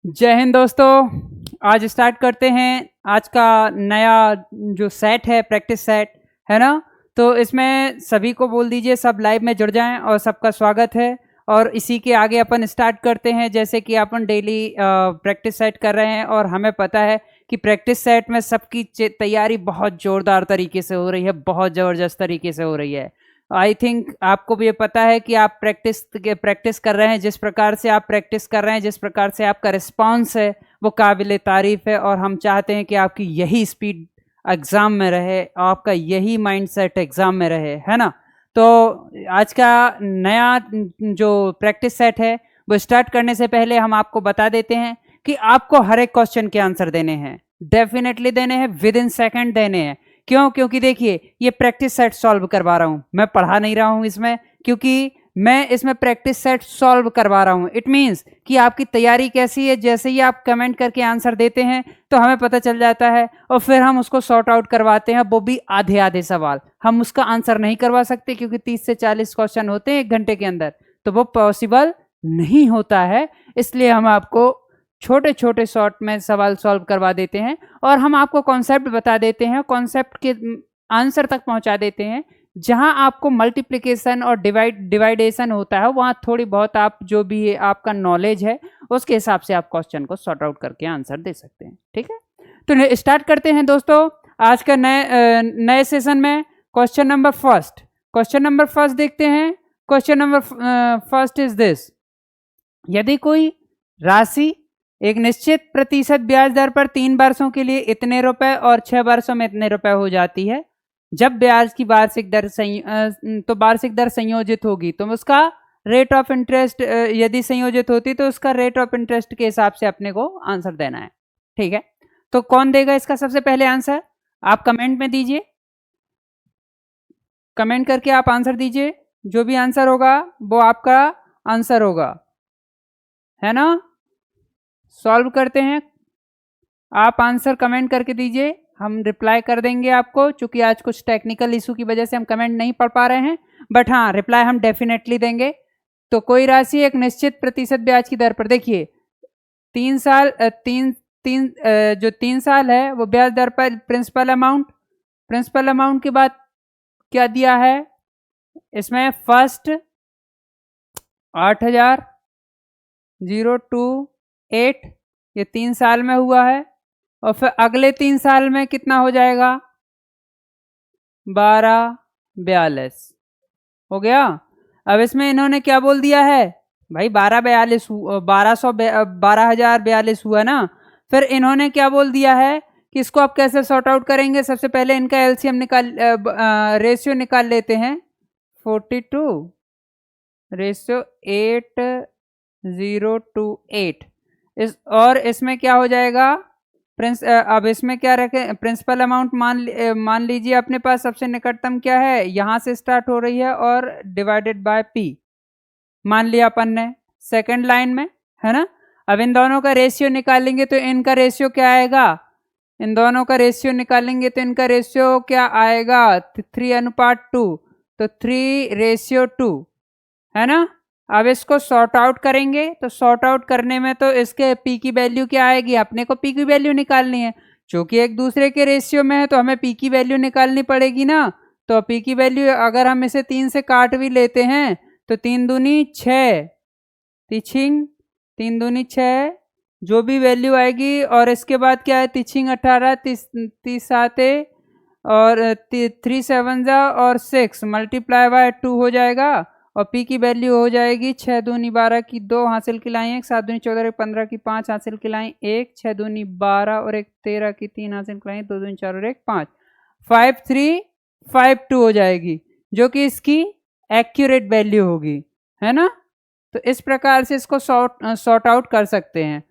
जय हिंद दोस्तों। आज स्टार्ट करते हैं आज का नया जो सेट है, प्रैक्टिस सेट है ना। तो इसमें सभी को बोल दीजिए सब लाइव में जुड़ जाएं और सबका स्वागत है। और इसी के आगे अपन स्टार्ट करते हैं। जैसे कि अपन डेली प्रैक्टिस सेट कर रहे हैं और हमें पता है कि प्रैक्टिस सेट में सबकी तैयारी बहुत ज़ोरदार तरीके से हो रही है, बहुत ज़बरदस्त तरीके से हो रही है। आई थिंक आपको भी ये पता है कि आप प्रैक्टिस कर रहे हैं, जिस प्रकार से आप प्रैक्टिस कर रहे हैं, जिस प्रकार से आपका रिस्पांस है वो काबिल तारीफ़ है। और हम चाहते हैं कि आपकी यही स्पीड एग्ज़ाम में रहे, आपका यही माइंडसेट एग्ज़ाम में रहे, है ना। तो आज का नया जो प्रैक्टिस सेट है वो स्टार्ट करने से पहले हम आपको बता देते हैं कि आपको हर एक क्वेश्चन के आंसर देने हैं, डेफिनेटली देने हैं, विद इन सेकेंड देने हैं। क्यों? क्योंकि देखिए ये प्रैक्टिस सेट सॉल्व करवा रहा हूं, मैं पढ़ा नहीं रहा हूं इसमें, क्योंकि मैं इसमें प्रैक्टिस सेट सॉल्व करवा रहा हूं। इट मींस कि आपकी तैयारी कैसी है, जैसे ही आप कमेंट करके आंसर देते हैं तो हमें पता चल जाता है और फिर हम उसको सॉर्ट आउट करवाते हैं। वो भी आधे आधे सवाल, हम उसका आंसर नहीं करवा सकते क्योंकि 30 से 40 क्वेश्चन होते हैं 1 घंटे के अंदर, तो वो पॉसिबल नहीं होता है। इसलिए हम आपको छोटे छोटे शॉर्ट में सवाल सॉल्व करवा देते हैं और हम आपको कॉन्सेप्ट बता देते हैं, कॉन्सेप्ट के आंसर तक पहुंचा देते हैं। जहां आपको मल्टीप्लिकेशन और डिवाइडेशन होता है वहां थोड़ी बहुत आप जो भी आपका नॉलेज है उसके हिसाब से आप क्वेश्चन को सॉर्ट आउट करके आंसर दे सकते हैं। ठीक है, तो स्टार्ट करते हैं दोस्तों आज का नए सेशन में। क्वेश्चन नंबर फर्स्ट देखते हैं। Question number first is this: यदि कोई राशि एक निश्चित प्रतिशत ब्याज दर पर 3 वर्षों के लिए इतने रुपए और 6 वर्षों में इतने रुपए हो जाती है, जब ब्याज की वार्षिक दर संयोजित होगी तो उसका रेट ऑफ इंटरेस्ट, यदि संयोजित होती तो उसका रेट ऑफ इंटरेस्ट के हिसाब से अपने को आंसर देना है। ठीक है, तो कौन देगा इसका सबसे पहले आंसर? आप कमेंट में दीजिए, कमेंट करके आप आंसर दीजिए। जो भी आंसर होगा वो आपका आंसर होगा, है ना। सॉल्व करते हैं, आप आंसर कमेंट करके दीजिए, हम रिप्लाई कर देंगे आपको। चूंकि आज कुछ टेक्निकल इशू की वजह से हम कमेंट नहीं पढ़ पा रहे हैं, बट हाँ रिप्लाई हम डेफिनेटली देंगे। तो कोई राशि एक निश्चित प्रतिशत ब्याज की दर पर, देखिए 3 साल जो 3 साल है वो ब्याज दर पर प्रिंसिपल अमाउंट के बाद क्या दिया है इसमें? फर्स्ट 8,000 028, ये 3 साल में हुआ है। और फिर अगले 3 साल में कितना हो जाएगा? 1242 हो गया। अब इसमें इन्होंने क्या बोल दिया है भाई? 12,042 हुआ ना। फिर इन्होंने क्या बोल दिया है कि इसको आप कैसे सॉर्ट आउट करेंगे? सबसे पहले इनका एलसीएम रेशियो निकाल लेते हैं। 42 रेशियो 8028 और इसमें क्या हो जाएगा? अब इसमें क्या रखें? प्रिंसिपल अमाउंट मान लीजिए अपने पास सबसे निकटतम क्या है, यहां से स्टार्ट हो रही है और डिवाइडेड बाय पी मान लिया अपन ने सेकंड लाइन में, है ना। अब इन दोनों का रेशियो निकालेंगे तो इनका रेशियो क्या आएगा? इन दोनों का रेशियो निकालेंगे तो इनका रेशियो क्या आएगा? 3:2, तो 3:2, है ना। अब इसको सॉर्ट आउट करेंगे तो सॉर्ट आउट करने में तो इसके पी की वैल्यू क्या आएगी? अपने को पी की वैल्यू निकालनी है, क्योंकि एक दूसरे के रेशियो में है तो हमें पी की वैल्यू निकालनी पड़ेगी ना। तो पी की वैल्यू अगर हम इसे 3 से काट भी लेते हैं तो 3 दूनी 6, 3 दूनी 6, जो भी वैल्यू आएगी। और इसके बाद क्या है? 18, 30 7 और 3 7 और 6 मल्टीप्लाई बाय 2 हो जाएगा। और पी की वैल्यू हो जाएगी 6 दूनी 12 की 2 हासिल की लाई 1, 7 दूनी 14 एक 15 की 5 हासिल की लाई 1, 6 दूनी 12 और एक 13 की 3 हासिल की लाई 2 दूनी 4 और एक 5, 5352 हो जाएगी, जो कि इसकी एक्यूरेट वैल्यू होगी, है ना। तो इस प्रकार से इसको सॉर्ट आउट कर सकते हैं।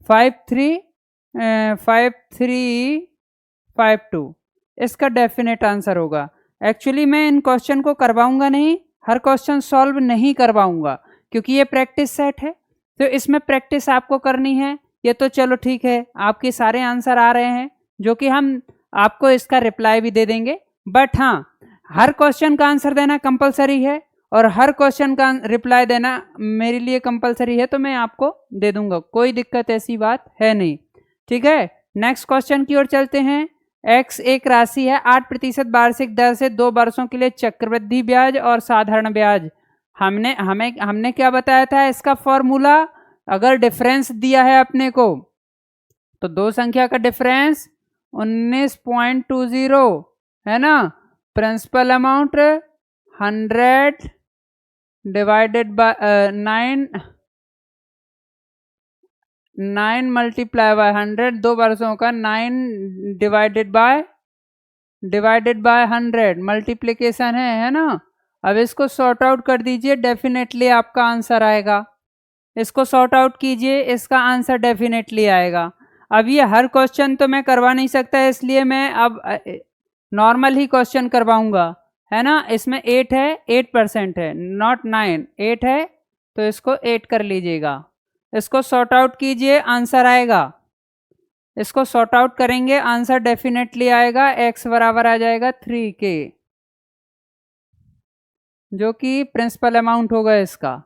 5352 इसका डेफिनेट आंसर होगा। एक्चुअली मैं इन क्वेश्चन को करवाऊंगा नहीं, हर क्वेश्चन सॉल्व नहीं करवाऊंगा, क्योंकि ये प्रैक्टिस सेट है तो इसमें प्रैक्टिस आपको करनी है। ये तो चलो ठीक है, आपके सारे आंसर आ रहे हैं जो कि हम आपको इसका रिप्लाई भी दे देंगे, बट हाँ हर क्वेश्चन का आंसर देना कंपलसरी है और हर क्वेश्चन का रिप्लाई देना मेरे लिए कंपलसरी है, तो मैं आपको दे दूंगा, कोई दिक्कत ऐसी बात है नहीं। ठीक है, नेक्स्ट क्वेश्चन की ओर चलते हैं। x एक राशि है 8% वार्षिक दर से 2 वर्षों के लिए चक्रवृद्धि ब्याज और साधारण ब्याज। हमने क्या बताया था इसका फॉर्मूला? अगर डिफरेंस दिया है अपने को तो दो संख्या का डिफरेंस 19.20 है ना, principal amount 100 divided by 9 multiply by 100, 2 वर्षों का 9 डिवाइडेड बाय 100 मल्टीप्लीकेशन है ना। अब इसको सॉर्ट आउट कर दीजिए, डेफिनेटली आपका आंसर आएगा। इसको सॉर्ट आउट कीजिए, इसका आंसर डेफिनेटली आएगा। अब ये हर क्वेश्चन तो मैं करवा नहीं सकता, इसलिए मैं अब नॉर्मल ही क्वेश्चन करवाऊंगा, है ना। इसमें 8 है, 8% है, नॉट 9, 8 है, तो इसको 8 कर लीजिएगा। इसको सॉर्ट आउट कीजिए, आंसर आएगा। इसको सॉर्ट आउट करेंगे, आंसर डेफिनेटली आएगा। x बराबर आ जाएगा 3k, जो कि प्रिंसिपल अमाउंट होगा इसका।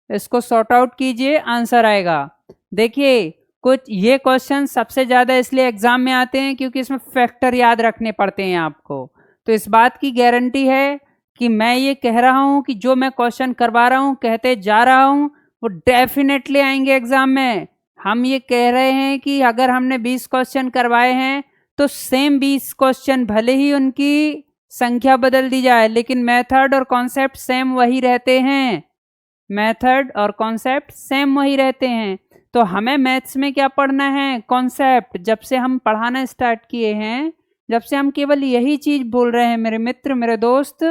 इसको सॉर्ट आउट कीजिए, आंसर आएगा। देखिए, कुछ ये क्वेश्चन सबसे ज़्यादा इसलिए एग्जाम में आते हैं क्योंकि इसमें फैक्टर याद रखने पड़ते हैं आपको। तो इस बात की गारंटी है कि मैं ये कह रहा हूँ कि जो मैं क्वेश्चन करवा रहा हूँ, कहते जा रहा हूँ, वो डेफिनेटली आएंगे एग्जाम में। हम ये कह रहे हैं कि अगर हमने 20 क्वेश्चन करवाए हैं तो सेम 20 क्वेश्चन, भले ही उनकी संख्या बदल दी जाए, लेकिन मेथड और कॉन्सेप्ट सेम वही रहते हैं। मेथड और कॉन्सेप्ट सेम वही रहते हैं। तो हमें मैथ्स में क्या पढ़ना है? कॉन्सेप्ट। जब से हम पढ़ाना स्टार्ट किए हैं, जब से हम केवल यही चीज बोल रहे हैं मेरे मित्र, मेरे दोस्त,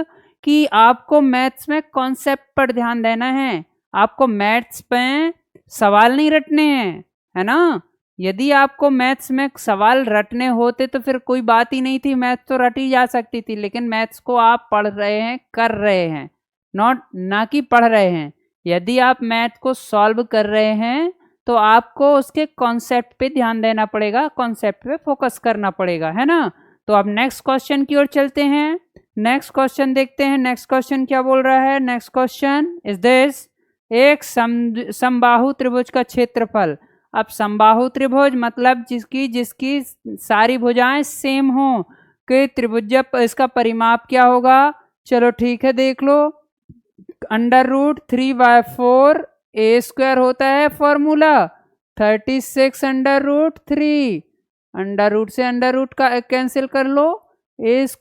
कि आपको मैथ्स में कॉन्सेप्ट पर ध्यान देना है। आपको मैथ्स पे सवाल नहीं रटने हैं, है ना। यदि आपको मैथ्स में सवाल रटने होते तो फिर कोई बात ही नहीं थी, मैथ्स तो रटी जा सकती थी। लेकिन मैथ्स को आप पढ़ रहे हैं, कर रहे हैं, ना कि पढ़ रहे हैं। यदि आप मैथ को सॉल्व कर रहे हैं तो आपको उसके कॉन्सेप्ट पे ध्यान देना पड़ेगा, कॉन्सेप्ट पे फोकस करना पड़ेगा, है ना। तो अब नेक्स्ट क्वेश्चन की ओर चलते हैं। नेक्स्ट क्वेश्चन देखते हैं। नेक्स्ट क्वेश्चन क्या बोल रहा है? नेक्स्ट क्वेश्चन इज दिस, एक समबाहु त्रिभुज का क्षेत्रफल। अब समबाहु त्रिभुज मतलब जिसकी सारी भुजाएं सेम हो, कि त्रिभुज, इसका परिमाप क्या होगा? चलो ठीक है, देख लो। √3/4 a² होता है फॉर्मूला, 36 √3, अंडर रूट से अंडर रूट का कैंसिल कर लो, a² =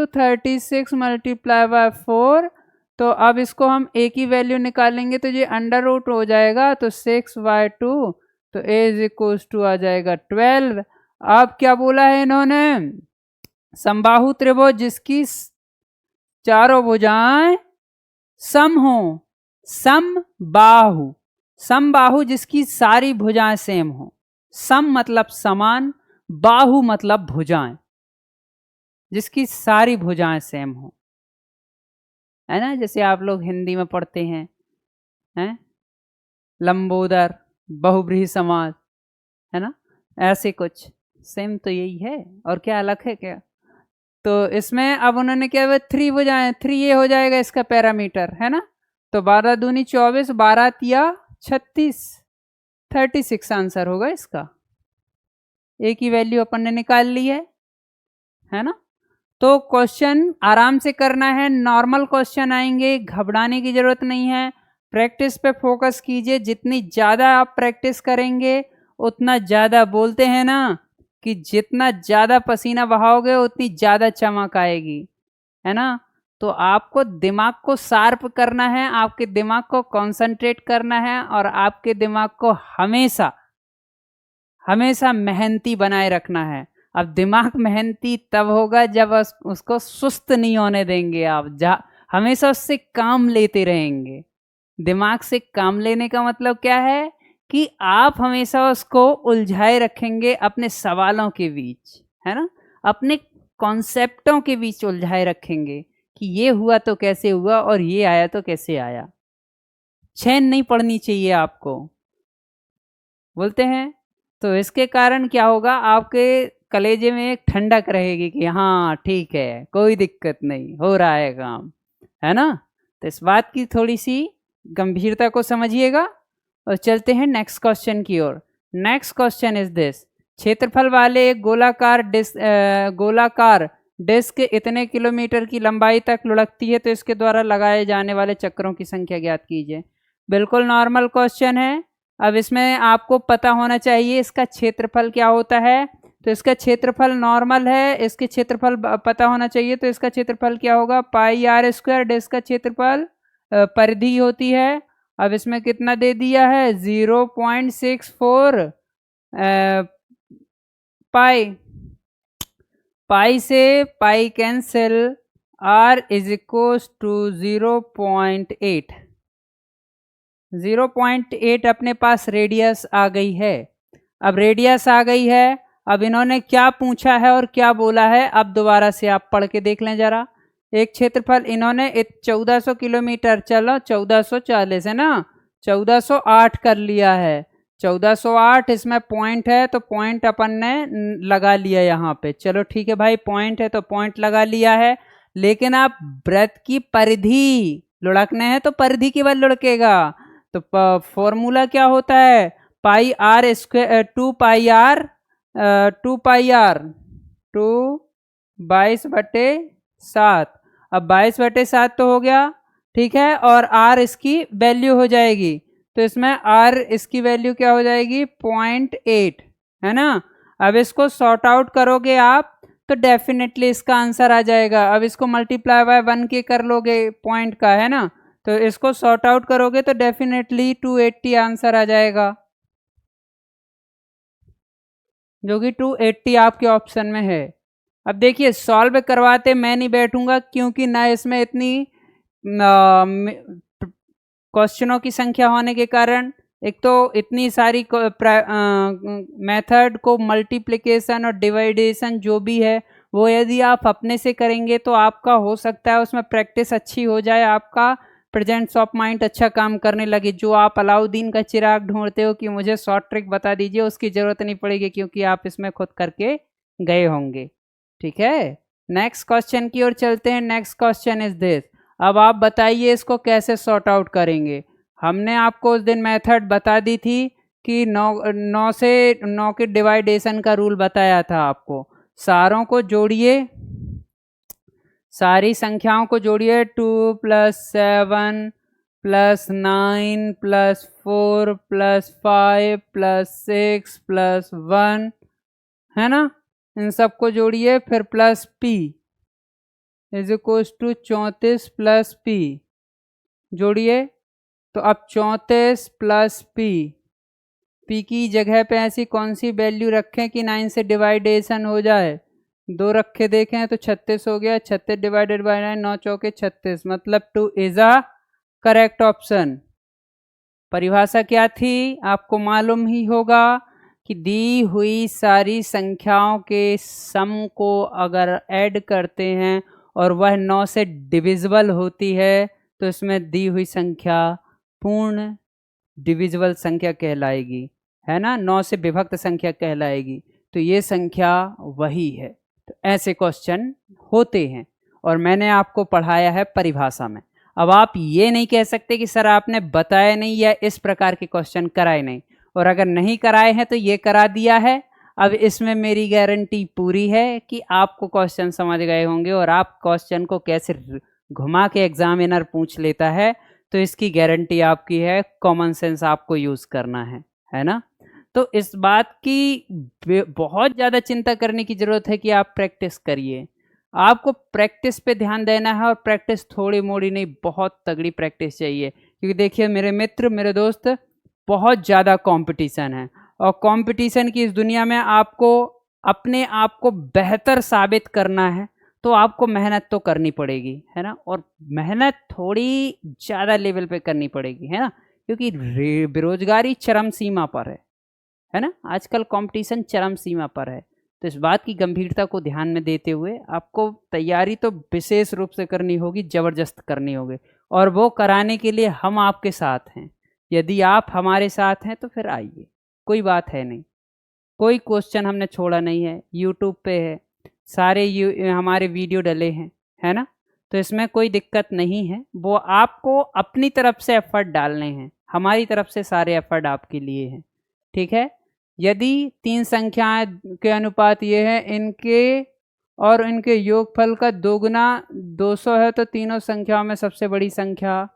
36 मल्टीप्लाई बाय 4। तो अब इसको हम a की वैल्यू निकालेंगे तो ये अंडर रूट हो जाएगा, तो 6/2, तो a = आ जाएगा 12। अब क्या बोला है इन्होंने? समबाहु त्रिभुज जिसकी चारों भुजाएं सम हो, समबाहु, समबाहु जिसकी सारी भुजाएं सेम हो। सम मतलब समान, बाहु मतलब भुजाएं, जिसकी सारी भुजाएं सेम हो, है ना। जैसे आप लोग हिंदी में पढ़ते हैं, लंबोदर, बहुब्रीहि समास, है ना, ऐसे कुछ सेम तो यही है, और क्या अलग है क्या? तो इसमें अब उन्होंने क्या, 3 भुजाएं, 3 ये हो जाएगा इसका पैरामीटर, है ना। तो 12 दूनी 24, 12 तिया 36, 36 आंसर होगा इसका। ए की वैल्यू अपन ने निकाल ली है ना। तो क्वेश्चन आराम से करना है, नॉर्मल क्वेश्चन आएंगे, घबराने की जरूरत नहीं है। प्रैक्टिस पे फोकस कीजिए, जितनी ज़्यादा आप प्रैक्टिस करेंगे उतना ज़्यादा, बोलते हैं ना कि जितना ज़्यादा पसीना बहाओगे उतनी ज़्यादा चमक आएगी, है ना। तो आपको दिमाग को शार्प करना है, आपके दिमाग को कंसंट्रेट करना है, और आपके दिमाग को हमेशा हमेशा मेहनती बनाए रखना है। अब दिमाग मेहनती तब होगा जब उसको सुस्त नहीं होने देंगे आप, हमेशा उससे काम लेते रहेंगे। दिमाग से काम लेने का मतलब क्या है? कि आप हमेशा उसको उलझाए रखेंगे अपने सवालों के बीच, है ना, अपने कॉन्सेप्टों के बीच उलझाए रखेंगे कि ये हुआ तो कैसे हुआ और ये आया तो कैसे आया। चैन नहीं पड़नी चाहिए आपको, बोलते हैं। तो इसके कारण क्या होगा? आपके कलेजे में एक ठंडक रहेगी कि हाँ ठीक है, कोई दिक्कत नहीं, हो रहा है काम, है ना। तो इस बात की थोड़ी सी गंभीरता को समझिएगा और चलते हैं नेक्स्ट क्वेश्चन की ओर। नेक्स्ट क्वेश्चन इज दिस, क्षेत्रफल वाले एक गोलाकार डिस्क इतने किलोमीटर की लंबाई तक लुढ़कती है तो इसके द्वारा लगाए जाने वाले चक्रों की संख्या ज्ञात कीजिए। बिल्कुल नॉर्मल क्वेश्चन है। अब इसमें आपको पता होना चाहिए इसका क्षेत्रफल क्या होता है। तो इसका क्षेत्रफल नॉर्मल है, इसके क्षेत्रफल पता होना चाहिए। तो इसका क्षेत्रफल क्या होगा, पाई आर स्क्वायर। डिस्क का क्षेत्रफल परिधि होती है। अब इसमें कितना दे दिया है, 0.64 पाई। पाई से pi cancel, R is equals to 0.8। 0.8 अपने पास रेडियस आ गई है। अब रेडियस आ गई है, अब इन्होंने क्या पूछा है और क्या बोला है, अब दोबारा से आप पढ़ के देख लें जरा। एक क्षेत्रफल इन्होंने 1400 किलोमीटर, चलो 1440 है ना, 1408 कर लिया है। 1408 इसमें पॉइंट है तो पॉइंट अपन ने लगा लिया यहाँ पे। चलो ठीक है भाई, पॉइंट है तो पॉइंट लगा लिया है। लेकिन आप वृत्त की परिधि लुढ़कने हैं तो परिधि केवल लुढ़केगा। तो फॉर्मूला क्या होता है, पाई आर स्क्वायर, 22/7। अब 22/7 तो हो गया, ठीक है, और आर इसकी वैल्यू हो जाएगी। तो इसमें आर इसकी वैल्यू क्या हो जाएगी, 0.8, है ना। अब इसको सॉर्ट आउट करोगे आप तो डेफिनेटली इसका आंसर आ जाएगा। अब इसको मल्टीप्लाई बाय 1 के कर लोगे पॉइंट का, है ना, तो इसको सॉर्ट आउट करोगे तो डेफिनेटली 280 आंसर आ जाएगा, जो कि 280 आपके ऑप्शन में है। अब देखिए सॉल्व करवाते मैं नहीं बैठूंगा, क्योंकि ना इसमें इतनी क्वेश्चनों की संख्या होने के कारण, एक तो इतनी सारी मेथड को मल्टीप्लिकेशन और डिवाइडेशन जो भी है वो यदि आप अपने से करेंगे तो आपका हो सकता है उसमें प्रैक्टिस अच्छी हो जाए, आपका प्रेजेंस ऑफ माइंड अच्छा काम करने लगे। जो आप अलाउद्दीन का चिराग ढूंढते हो कि मुझे शॉर्ट ट्रिक बता दीजिए, उसकी ज़रूरत नहीं पड़ेगी, क्योंकि आप इसमें खुद करके गए होंगे। ठीक है, नेक्स्ट क्वेश्चन की ओर चलते हैं। नेक्स्ट क्वेश्चन इज दिस, अब आप बताइए इसको कैसे सॉर्ट आउट करेंगे। हमने आपको उस दिन मेथड बता दी थी कि 9 से 9 के डिवाइडेशन का रूल बताया था आपको। सारों को जोड़िए, सारी संख्याओं को जोड़िए, 2 + 7 + 9 + 4 + 5 + 6 + 1, है ना, इन सबको जोड़िए। फिर plus p is equals to 34 + p जोड़िए। तो अब 34 + p की जगह पे ऐसी कौन सी वैल्यू रखें कि 9 से डिवाइडेशन हो जाए। 2 रखे देखें तो 36 हो गया, 36 / 9, 9 चौके 36, मतलब 2 इज अ करेक्ट ऑप्शन। परिभाषा क्या थी आपको मालूम ही होगा कि दी हुई सारी संख्याओं के सम को अगर ऐड करते हैं और वह 9 से डिविजिबल होती है तो इसमें दी हुई संख्या पूर्ण डिविजिबल संख्या कहलाएगी, है ना, 9 से विभक्त संख्या कहलाएगी। तो ये संख्या वही है। तो ऐसे क्वेश्चन होते हैं और मैंने आपको पढ़ाया है परिभाषा में। अब आप ये नहीं कह सकते कि सर आपने बताया नहीं या इस प्रकार के क्वेश्चन कराए नहीं, और अगर नहीं कराए हैं तो ये करा दिया है। अब इसमें मेरी गारंटी पूरी है कि आपको क्वेश्चन समझ गए होंगे, और आप क्वेश्चन को कैसे घुमा के एग्जामिनर पूछ लेता है तो इसकी गारंटी आपकी है। कॉमन सेंस आपको यूज करना है ना। तो इस बात की बहुत ज़्यादा चिंता करने की ज़रूरत है कि आप प्रैक्टिस करिए। आपको प्रैक्टिस पे ध्यान देना है, और प्रैक्टिस थोड़ी मोड़ी नहीं, बहुत तगड़ी प्रैक्टिस चाहिए। क्योंकि देखिए मेरे मित्र, मेरे दोस्त, बहुत ज़्यादा कंपटीशन है, और कंपटीशन की इस दुनिया में आपको अपने आप को बेहतर साबित करना है तो आपको मेहनत तो करनी पड़ेगी, है ना, और मेहनत थोड़ी ज़्यादा लेवल पे करनी पड़ेगी, है ना, क्योंकि बेरोजगारी चरम सीमा पर है ना, आजकल कंपटीशन चरम सीमा पर है। तो इस बात की गंभीरता को ध्यान में देते हुए आपको तैयारी तो विशेष रूप से करनी होगी, ज़बरदस्त करनी होगी, और वो कराने के लिए हम आपके साथ हैं। यदि आप हमारे साथ हैं तो फिर आइए, कोई बात है नहीं, कोई क्वेश्चन हमने छोड़ा नहीं है। यूट्यूब पे है, सारे हमारे वीडियो डले हैं, है ना। तो इसमें कोई दिक्कत नहीं है, वो आपको अपनी तरफ से एफर्ट डालने हैं, हमारी तरफ से सारे एफर्ट आपके लिए हैं, ठीक है। यदि तीन संख्याएं के अनुपात ये है, इनके और इनके योगफल का दोगुना 200 है, तो तीनों संख्याओं में सबसे बड़ी संख्या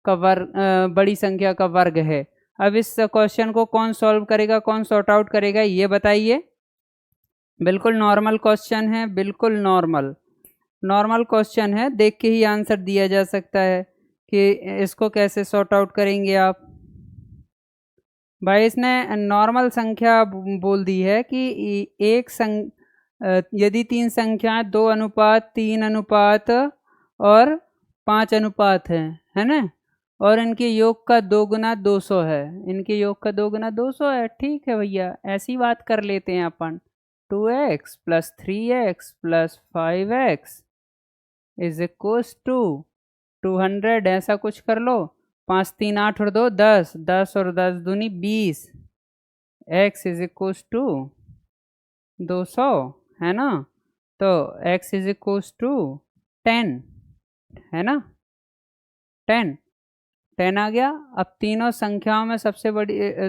का वर्ग बड़ी संख्या का वर्ग है। अब इस क्वेश्चन को कौन सॉल्व करेगा, कौन सॉर्ट आउट करेगा, ये बताइए। बिल्कुल नॉर्मल क्वेश्चन है, बिल्कुल नॉर्मल क्वेश्चन है, देख के ही आंसर दिया जा सकता है कि इसको कैसे सॉर्ट आउट करेंगे आप। भाई इसने नॉर्मल संख्या बोल दी है कि यदि तीन संख्याएं 2 अनुपात 3 अनुपात और 5 अनुपात है ना, और इनके योग का 2 गुना 200 है, इनके योग का 2 गुना 200 है, ठीक है भैया, ऐसी बात कर लेते हैं अपन। 2x plus 3x plus 5x is equals to 200, ऐसा कुछ कर लो। 5 3 8 और 2 10, 10 और 10 दूनी 20, x इज इक्वल्स टू 200, है ना। तो x इज इक्वल्स टू 10, है ना, 10 आ गया। अब तीनों संख्याओं में सबसे बड़ी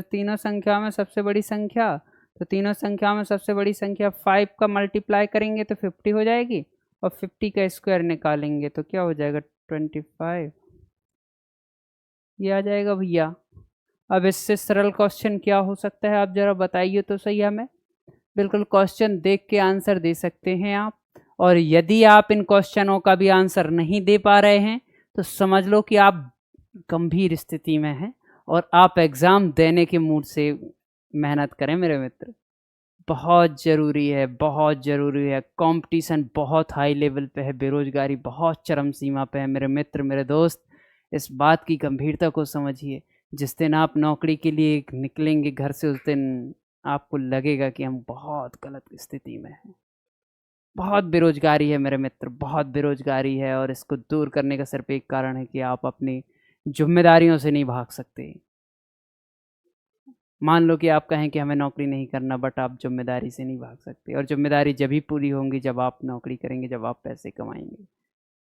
संख्या, तो तीनों संख्याओं में सबसे बड़ी संख्या 5 का मल्टीप्लाई करेंगे तो 50 हो जाएगी, और 50 का स्क्वायर निकालेंगे तो क्या हो जाएगा 25, ये आ जाएगा भैया। अब इससे सरल क्वेश्चन क्या हो सकता है, आप जरा बताइए तो सही हमें। बिल्कुल क्वेश्चन देख के आंसर दे सकते हैं आप, और यदि आप इन क्वेश्चनों का भी आंसर नहीं दे पा रहे हैं तो समझ लो कि आप गंभीर स्थिति में हैं और आप एग्ज़ाम देने के मूड से मेहनत करें मेरे मित्र। बहुत ज़रूरी है, बहुत ज़रूरी है। कंपटीशन बहुत हाई लेवल पे है, बेरोजगारी बहुत चरम सीमा पे है मेरे मित्र, मेरे दोस्त। इस बात की गंभीरता को समझिए। जिस दिन आप नौकरी के लिए निकलेंगे घर से, उस दिन आपको लगेगा कि हम बहुत गलत स्थिति में हैं। बहुत बेरोजगारी है मेरे मित्र, बहुत बेरोजगारी है, और इसको दूर करने का सिर्फ एक कारण है कि आप अपनी जिम्मेदारियों से नहीं भाग सकते। मान लो कि आप कहें कि हमें नौकरी नहीं करना, बट आप जिम्मेदारी से नहीं भाग सकते, और जिम्मेदारी जब ही पूरी होंगी जब आप नौकरी करेंगे, जब आप पैसे कमाएंगे।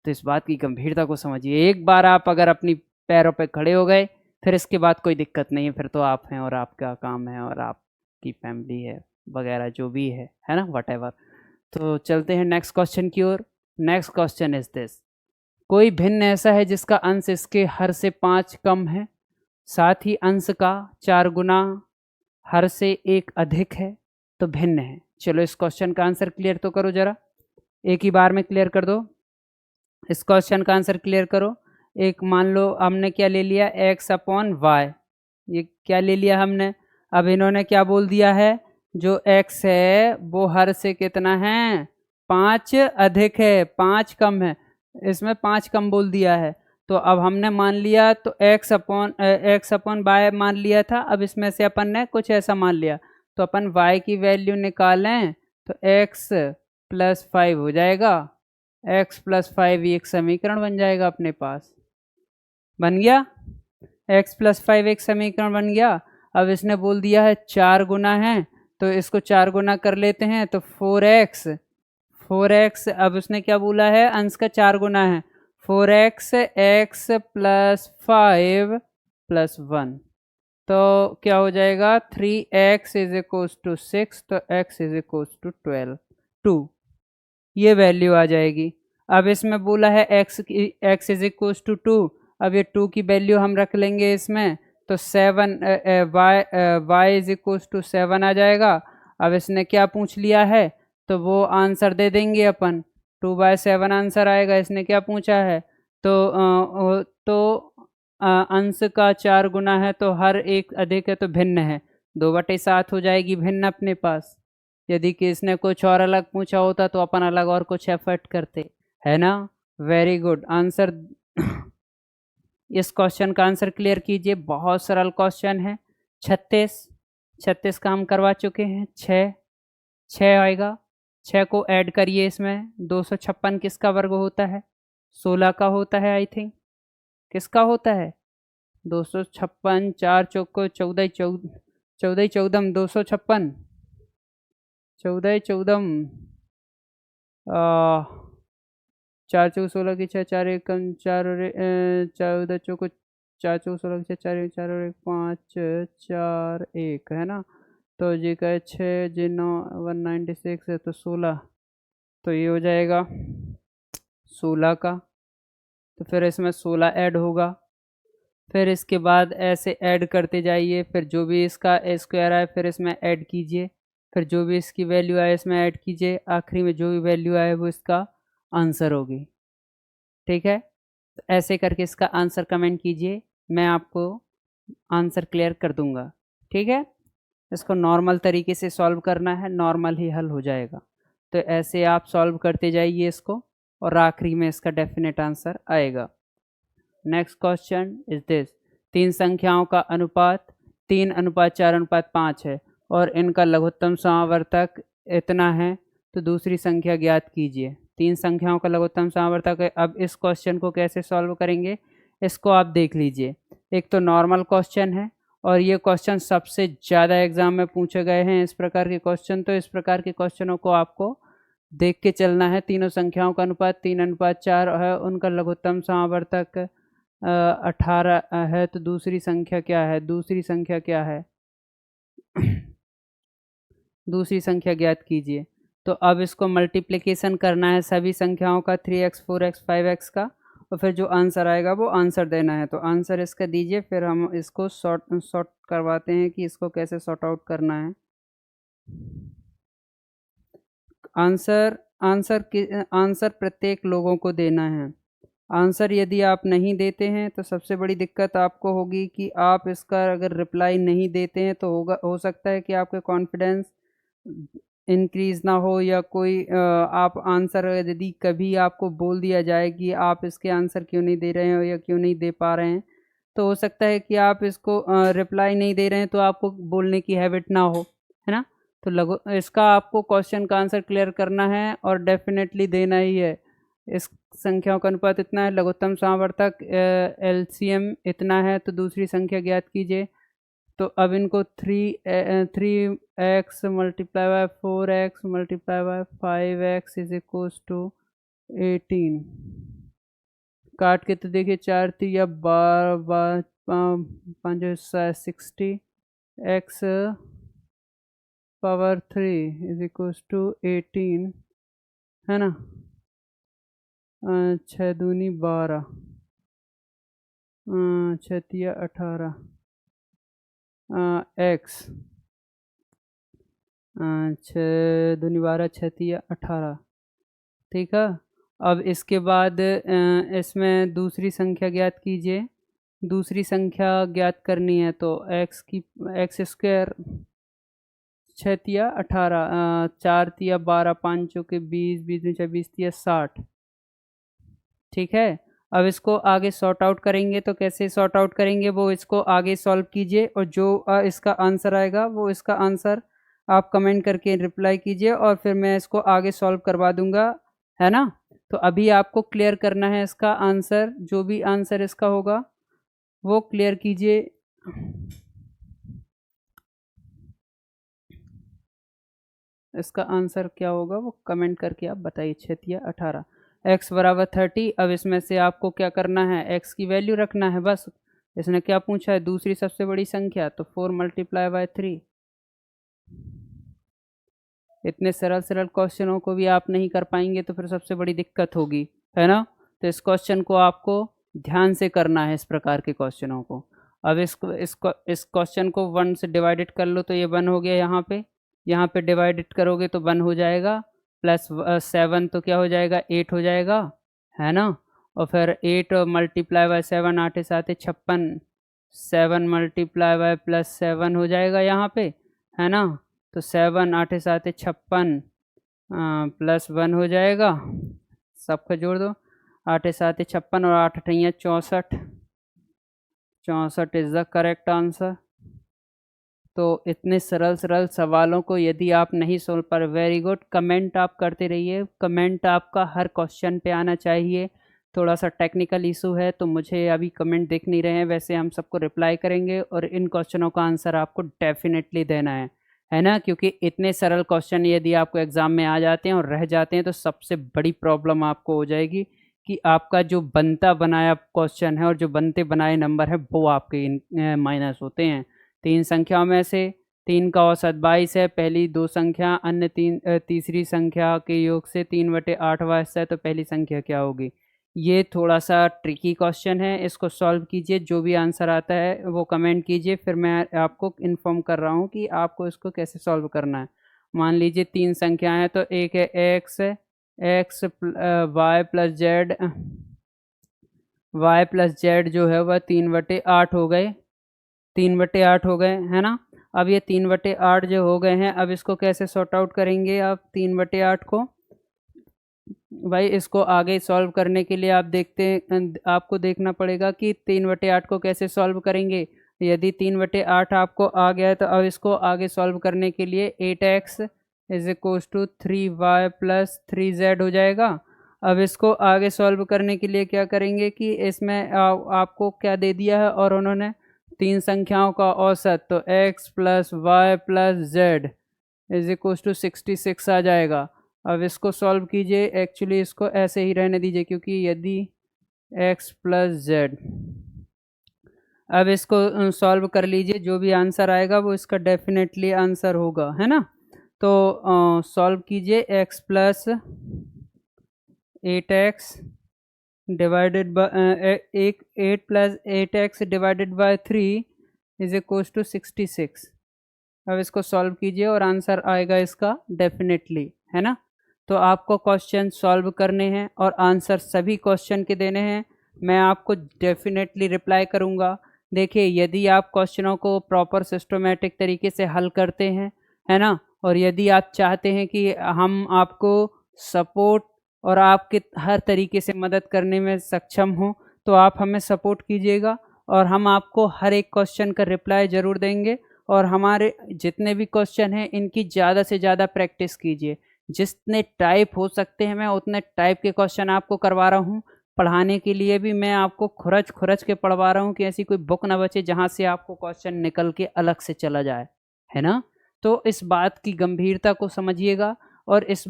तो इस बात की गंभीरता को समझिए। एक बार आप अगर अपनी पैरों पे खड़े हो गए, फिर इसके बाद कोई दिक्कत नहीं है, फिर तो आप हैं और आपका काम है और आपकी फैमिली है वगैरह जो भी है ना, वट। तो चलते हैं नेक्स्ट क्वेश्चन की ओर। नेक्स्ट क्वेश्चन इज दिस: कोई भिन्न ऐसा है जिसका अंश इसके हर से 5 कम है, साथ ही अंश का 4 गुना हर से 1 अधिक है, तो भिन्न है। चलो इस क्वेश्चन का आंसर क्लियर तो करो जरा, एक ही बार में क्लियर कर दो। इस क्वेश्चन का आंसर क्लियर करो। एक मान लो हमने क्या ले लिया, x अपॉन वाई, ये क्या ले लिया हमने। अब इन्होंने क्या बोल दिया है, जो x है वो हर से कितना है, 5 अधिक है, 5 कम है, इसमें 5 कम बोल दिया है। तो अब हमने मान लिया, तो x अपॉन वाई मान लिया था, अब इसमें से अपन ने कुछ ऐसा मान लिया, तो अपन y की वैल्यू निकालें तो x प्लस 5 हो जाएगा, x प्लस 5 एक समीकरण बन जाएगा अपने पास, बन गया। x प्लस 5 एक समीकरण बन गया। अब इसने बोल दिया है 4 गुना है, तो इसको 4 गुना कर लेते हैं, तो 4x। अब उसने क्या बोला है, अंश का 4 गुना है, 4x x प्लस 5 प्लस 1, तो क्या हो जाएगा 3x इज इक्वल्स टू 6, तो x इज इक्वल्स टू 12, 2, ये वैल्यू आ जाएगी। अब इसमें बोला है x इज इक्वल्स टू 2, अब ये 2 की वैल्यू हम रख लेंगे इसमें, तो 7 y इज इक्वल्स टू 7 आ जाएगा। अब इसने क्या पूछ लिया है, तो वो आंसर दे देंगे अपन, 2/7 आंसर आएगा। इसने क्या पूछा है, तो अंश का 4 गुना है, तो हर एक अधिक है, तो भिन्न है, 2/7 हो जाएगी भिन्न अपने पास। यदि कि इसने कुछ और अलग पूछा होता तो अपन अलग और कुछ एफर्ट करते, है ना। Very good answer. इस क्वेश्चन का आंसर क्लियर कीजिए, बहुत सरल क्वेश्चन है। 36 का हम करवा चुके हैं, 6 आएगा, 6 को ऐड करिए इसमें। 256 किसका वर्ग होता है, 16 का होता है आई थिंक, किसका होता है 256, 4 चौको 14, 14 14 256, 14 14 4 चौक 16 की 6, 4 एक 4 और 14 चौको 4 चौक 16 की 6, 4 एक 4 और 1 5 4 1 है ना। तो जी का 6 जी 9 196 है तो 16, तो ये हो जाएगा 16 का। तो फिर इसमें 16 ऐड होगा। फिर इसके बाद ऐसे ऐड करते जाइए, फिर जो भी इसका स्क्वायर आए फिर इसमें ऐड कीजिए, फिर जो भी इसकी वैल्यू आए इसमें ऐड कीजिए, आखिरी में जो भी वैल्यू आए वो इसका आंसर होगी। ठीक है, तो ऐसे करके इसका आंसर कमेंट कीजिए, मैं आपको आंसर क्लियर कर दूंगा। ठीक है, इसको नॉर्मल तरीके से सॉल्व करना है, नॉर्मल ही हल हो जाएगा। तो ऐसे आप सॉल्व करते जाइए इसको, और आखिरी में इसका डेफिनेट आंसर आएगा। नेक्स्ट क्वेश्चन इज दिस, 3 संख्याओं का अनुपात 3:4:5 है और इनका लघुत्तम समावर्तक इतना है, तो दूसरी संख्या ज्ञात कीजिए। 3 संख्याओं का लघुत्तम समावर्तक है। अब इस क्वेश्चन को कैसे सॉल्व करेंगे, इसको आप देख लीजिए। एक तो नॉर्मल क्वेश्चन है, और ये क्वेश्चन सबसे ज़्यादा एग्जाम में पूछे गए हैं इस प्रकार के क्वेश्चन। तो इस प्रकार के क्वेश्चनों को आपको देख के चलना है। तीनों संख्याओं का अनुपात 3:4 है, उनका लघुत्तम समावर्तक 18 है, तो दूसरी संख्या क्या है, दूसरी संख्या क्या है दूसरी संख्या ज्ञात कीजिए। तो अब इसको मल्टीप्लिकेशन करना है सभी संख्याओं का, 3x 4x 5x का, और फिर जो आंसर आएगा वो आंसर देना है। तो आंसर इसका दीजिए, फिर हम इसको सॉर्ट करवाते हैं कि इसको कैसे सॉर्ट आउट करना है। आंसर प्रत्येक लोगों को देना है। आंसर यदि आप नहीं देते हैं तो सबसे बड़ी दिक्कत आपको होगी कि आप इसका अगर रिप्लाई नहीं देते हैं तो हो सकता है कि आपके कॉन्फिडेंस इंक्रीज़ ना हो, या कोई आप आंसर यदि कभी आपको बोल दिया जाए कि आप इसके आंसर क्यों नहीं दे रहे हैं या क्यों नहीं दे पा रहे हैं, तो हो सकता है कि आप इसको रिप्लाई नहीं दे रहे हैं तो आपको बोलने की हैबिट ना हो, है ना। तो इसका आपको क्वेश्चन का आंसर क्लियर करना है और डेफिनेटली देना ही है। इस संख्याओं का अनुपात इतना है, लघुत्तम समावर्तक एलसीएम इतना है, तो दूसरी संख्या ज्ञात कीजिए। तो अब इनको 3x multiply by 4x multiply by 5x is equals to 18। काट के तो देखिए 4 या 12 5 60 x power 3 is equals to 18, है ना। 6 दूनी 12, 6 18 x 6 दूनी 12 6 18। ठीक है, अब इसके बाद इसमें दूसरी संख्या ज्ञात कीजिए। दूसरी संख्या ज्ञात करनी है तो x स्क्वायर 6 18 4 12 5 चौके 20 20 20 60। ठीक है, अब इसको आगे सॉर्ट आउट करेंगे, तो कैसे सॉर्ट आउट करेंगे वो इसको आगे सॉल्व कीजिए, और जो इसका आंसर आएगा वो इसका आंसर आप कमेंट करके रिप्लाई कीजिए, और फिर मैं इसको आगे सॉल्व करवा दूंगा, है ना। तो अभी आपको क्लियर करना है इसका आंसर, जो भी आंसर इसका होगा वो क्लियर कीजिए। इसका आंसर क्या होगा वो कमेंट करके आप बताइए। 6 18 x बराबर 30। अब इसमें से आपको क्या करना है, x की वैल्यू रखना है बस। इसने क्या पूछा है, दूसरी सबसे बड़ी संख्या, तो 4 मल्टीप्लाई बाय 3। इतने सरल सरल क्वेश्चनों को भी आप नहीं कर पाएंगे तो फिर सबसे बड़ी दिक्कत होगी, है ना। तो इस क्वेश्चन को आपको ध्यान से करना है, इस प्रकार के क्वेश्चनों को। अब इस क्वेश्चन को 1 से डिवाइडेड कर लो तो ये 1 हो गया, यहाँ पे डिवाइडेड करोगे तो 1 हो जाएगा, प्लस 7 तो क्या हो जाएगा, 8 हो जाएगा, है ना। और फिर 8 multiply by 7 8 7 56, 7 multiply by plus 7 हो जाएगा यहाँ पे, है ना। तो 7 8 7 56 प्लस 1 हो जाएगा, सबका जोड़ दो, 8 7 56 और 8 8 64, 64 इज़ द करेक्ट आंसर। तो इतने सरल सरल सवालों को यदि आप नहीं सोल्व पर, वेरी गुड, कमेंट आप करते रहिए। कमेंट आपका हर क्वेश्चन पे आना चाहिए। थोड़ा सा टेक्निकल इशू है तो मुझे अभी कमेंट दिख नहीं रहे हैं, वैसे हम सबको रिप्लाई करेंगे, और इन क्वेश्चनों का आंसर आपको डेफिनेटली देना है ना। क्योंकि इतने सरल क्वेश्चन यदि आपको एग्ज़ाम में आ जाते हैं और रह जाते हैं तो सबसे बड़ी प्रॉब्लम आपको हो जाएगी कि आपका जो बनता बनाया क्वेश्चन है और जो बनते बनाए नंबर है वो आपके माइनस होते हैं। 3 संख्याओं में से 3 का औसत 22 है, पहली 2 संख्या अन्य तीसरी संख्या के योग से 3/8वां हिस्सा है, तो पहली संख्या क्या होगी? ये थोड़ा सा ट्रिकी क्वेश्चन है, इसको सॉल्व कीजिए, जो भी आंसर आता है वो कमेंट कीजिए, फिर मैं आपको इन्फॉर्म कर रहा हूँ कि आपको इसको कैसे सॉल्व करना है। मान लीजिए 3 संख्याएं हैं, तो एक है एक्स वाई प्लस जेड जो है वह 3/8 हो गए, 3/8 हो गए, है ना। अब ये 3/8 जो हो गए हैं, अब इसको कैसे सॉर्ट आउट करेंगे आप 3/8 को? भाई इसको आगे सॉल्व करने के लिए आप देखते हैं, आपको देखना पड़ेगा कि 3/8 को कैसे सॉल्व करेंगे। यदि 3/8 आपको आ गया है तो अब इसको आगे सॉल्व करने के लिए 8x is equals to 3y plus 3z हो जाएगा। अब इसको आगे सॉल्व करने के लिए क्या करेंगे कि इसमें आपको क्या दे दिया है और उन्होंने 3 संख्याओं का औसत, तो x plus y plus z is equals to 66 आ जाएगा। अब इसको सॉल्व कीजिए, एक्चुअली इसको ऐसे ही रहने दीजिए क्योंकि यदि x प्लस जेड, अब इसको सॉल्व कर लीजिए, जो भी आंसर आएगा वो इसका डेफिनेटली आंसर होगा, है ना। तो सॉल्व कीजिए, x plus 8x divided by 8 plus 8x divided by 3 is equals to 66। अब इसको सॉल्व कीजिए और आंसर आएगा इसका डेफिनेटली, है ना। तो आपको क्वेश्चन सॉल्व करने हैं और आंसर सभी क्वेश्चन के देने हैं, मैं आपको डेफिनेटली रिप्लाई करूंगा। देखिए यदि आप क्वेश्चनों को प्रॉपर सिस्टमेटिक तरीके से हल करते हैं, है ना, और यदि आप चाहते हैं कि हम आपको सपोर्ट और आपके हर तरीके से मदद करने में सक्षम हो, तो आप हमें सपोर्ट कीजिएगा और हम आपको हर एक क्वेश्चन का रिप्लाई ज़रूर देंगे। और हमारे जितने भी क्वेश्चन हैं इनकी ज़्यादा से ज़्यादा प्रैक्टिस कीजिए, जितने टाइप हो सकते हैं मैं उतने टाइप के क्वेश्चन आपको करवा रहा हूँ। पढ़ाने के लिए भी मैं आपको खुरच के पढ़वा रहा हूँ कि ऐसी कोई बुक ना बचे जहाँ से आपको क्वेश्चन निकल के अलग से चला जाए, है ना। तो इस बात की गंभीरता को समझिएगा और इस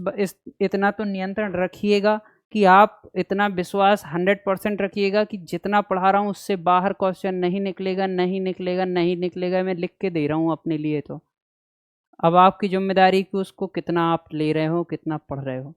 इतना तो नियंत्रण रखिएगा कि आप इतना विश्वास 100% रखिएगा कि जितना पढ़ा रहा हूँ उससे बाहर क्वेश्चन नहीं निकलेगा, नहीं निकलेगा, नहीं निकलेगा। मैं लिख के दे रहा हूँ अपने लिए। तो अब आपकी जिम्मेदारी कि उसको कितना आप ले रहे हो, कितना पढ़ रहे हो,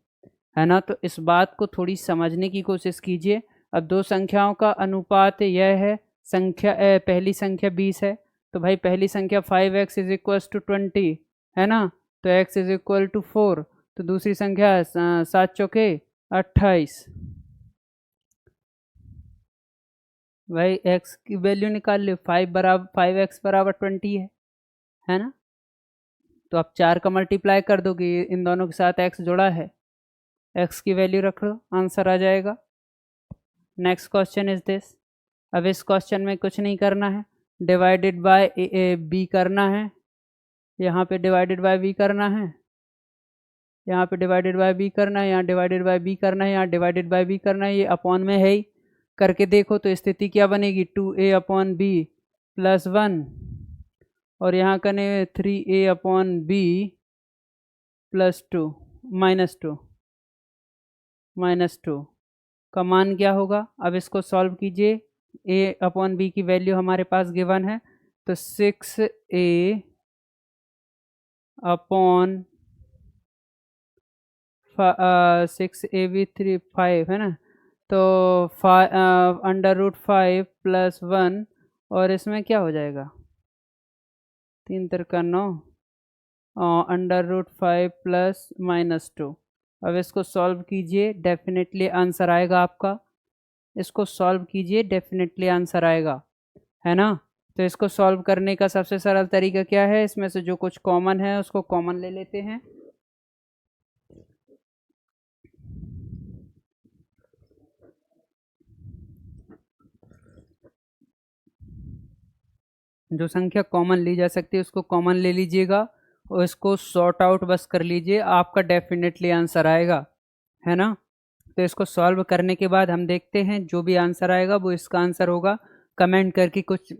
है ना। तो इस बात को थोड़ी समझने की कोशिश कीजिए। अब 2 संख्याओं का अनुपात यह है, पहली संख्या 20 है, तो भाई पहली संख्या 5x इज इक्वल टू 20, है ना, तो x इज इक्वल टू 4। तो दूसरी संख्या 7 चौके 28, भाई x की वैल्यू निकाल लो, 5x बराबर 20 है ना। तो आप 4 का मल्टीप्लाई कर दो कि इन दोनों के साथ x जुड़ा है, x की वैल्यू रख लो, आंसर आ जाएगा। Next question is this. अब इस क्वेश्चन में कुछ नहीं करना है, डिवाइडेड बाय b करना है, यहाँ पे डिवाइडेड बाय b करना है, यहाँ पे डिवाइडेड बाय b करना है, यहाँ डिवाइडेड बाय b करना है, यहाँ डिवाइडेड बाय b करना है। ये अपॉन में है ही, करके देखो तो स्थिति क्या बनेगी, 2a अपॉन b प्लस 1, और यहाँ कने 3a upon b plus 2 minus two का मान क्या होगा। अब इसको सॉल्व कीजिए, a अपॉन b की वैल्यू हमारे पास गिवन है, तो 6a अपॉन 6a भी 5 है ना, तो √5 प्लस 1, और इसमें क्या हो जाएगा 3 तिरका 9, √5 प्लस -2। अब इसको सॉल्व कीजिए, डेफिनेटली आंसर आएगा आपका। इसको सॉल्व कीजिए, डेफिनेटली आंसर आएगा, है ना। तो इसको सॉल्व करने का सबसे सरल तरीका क्या है, इसमें से जो कुछ कॉमन है उसको कॉमन ले लेते हैं। जो संख्या कॉमन ली जा सकती है उसको कॉमन ले लीजिएगा और इसको सॉर्ट आउट बस कर लीजिए, आपका डेफिनेटली आंसर आएगा, है ना। तो इसको सॉल्व करने के बाद हम देखते हैं जो भी आंसर आएगा वो इसका आंसर होगा। कमेंट करके कुछ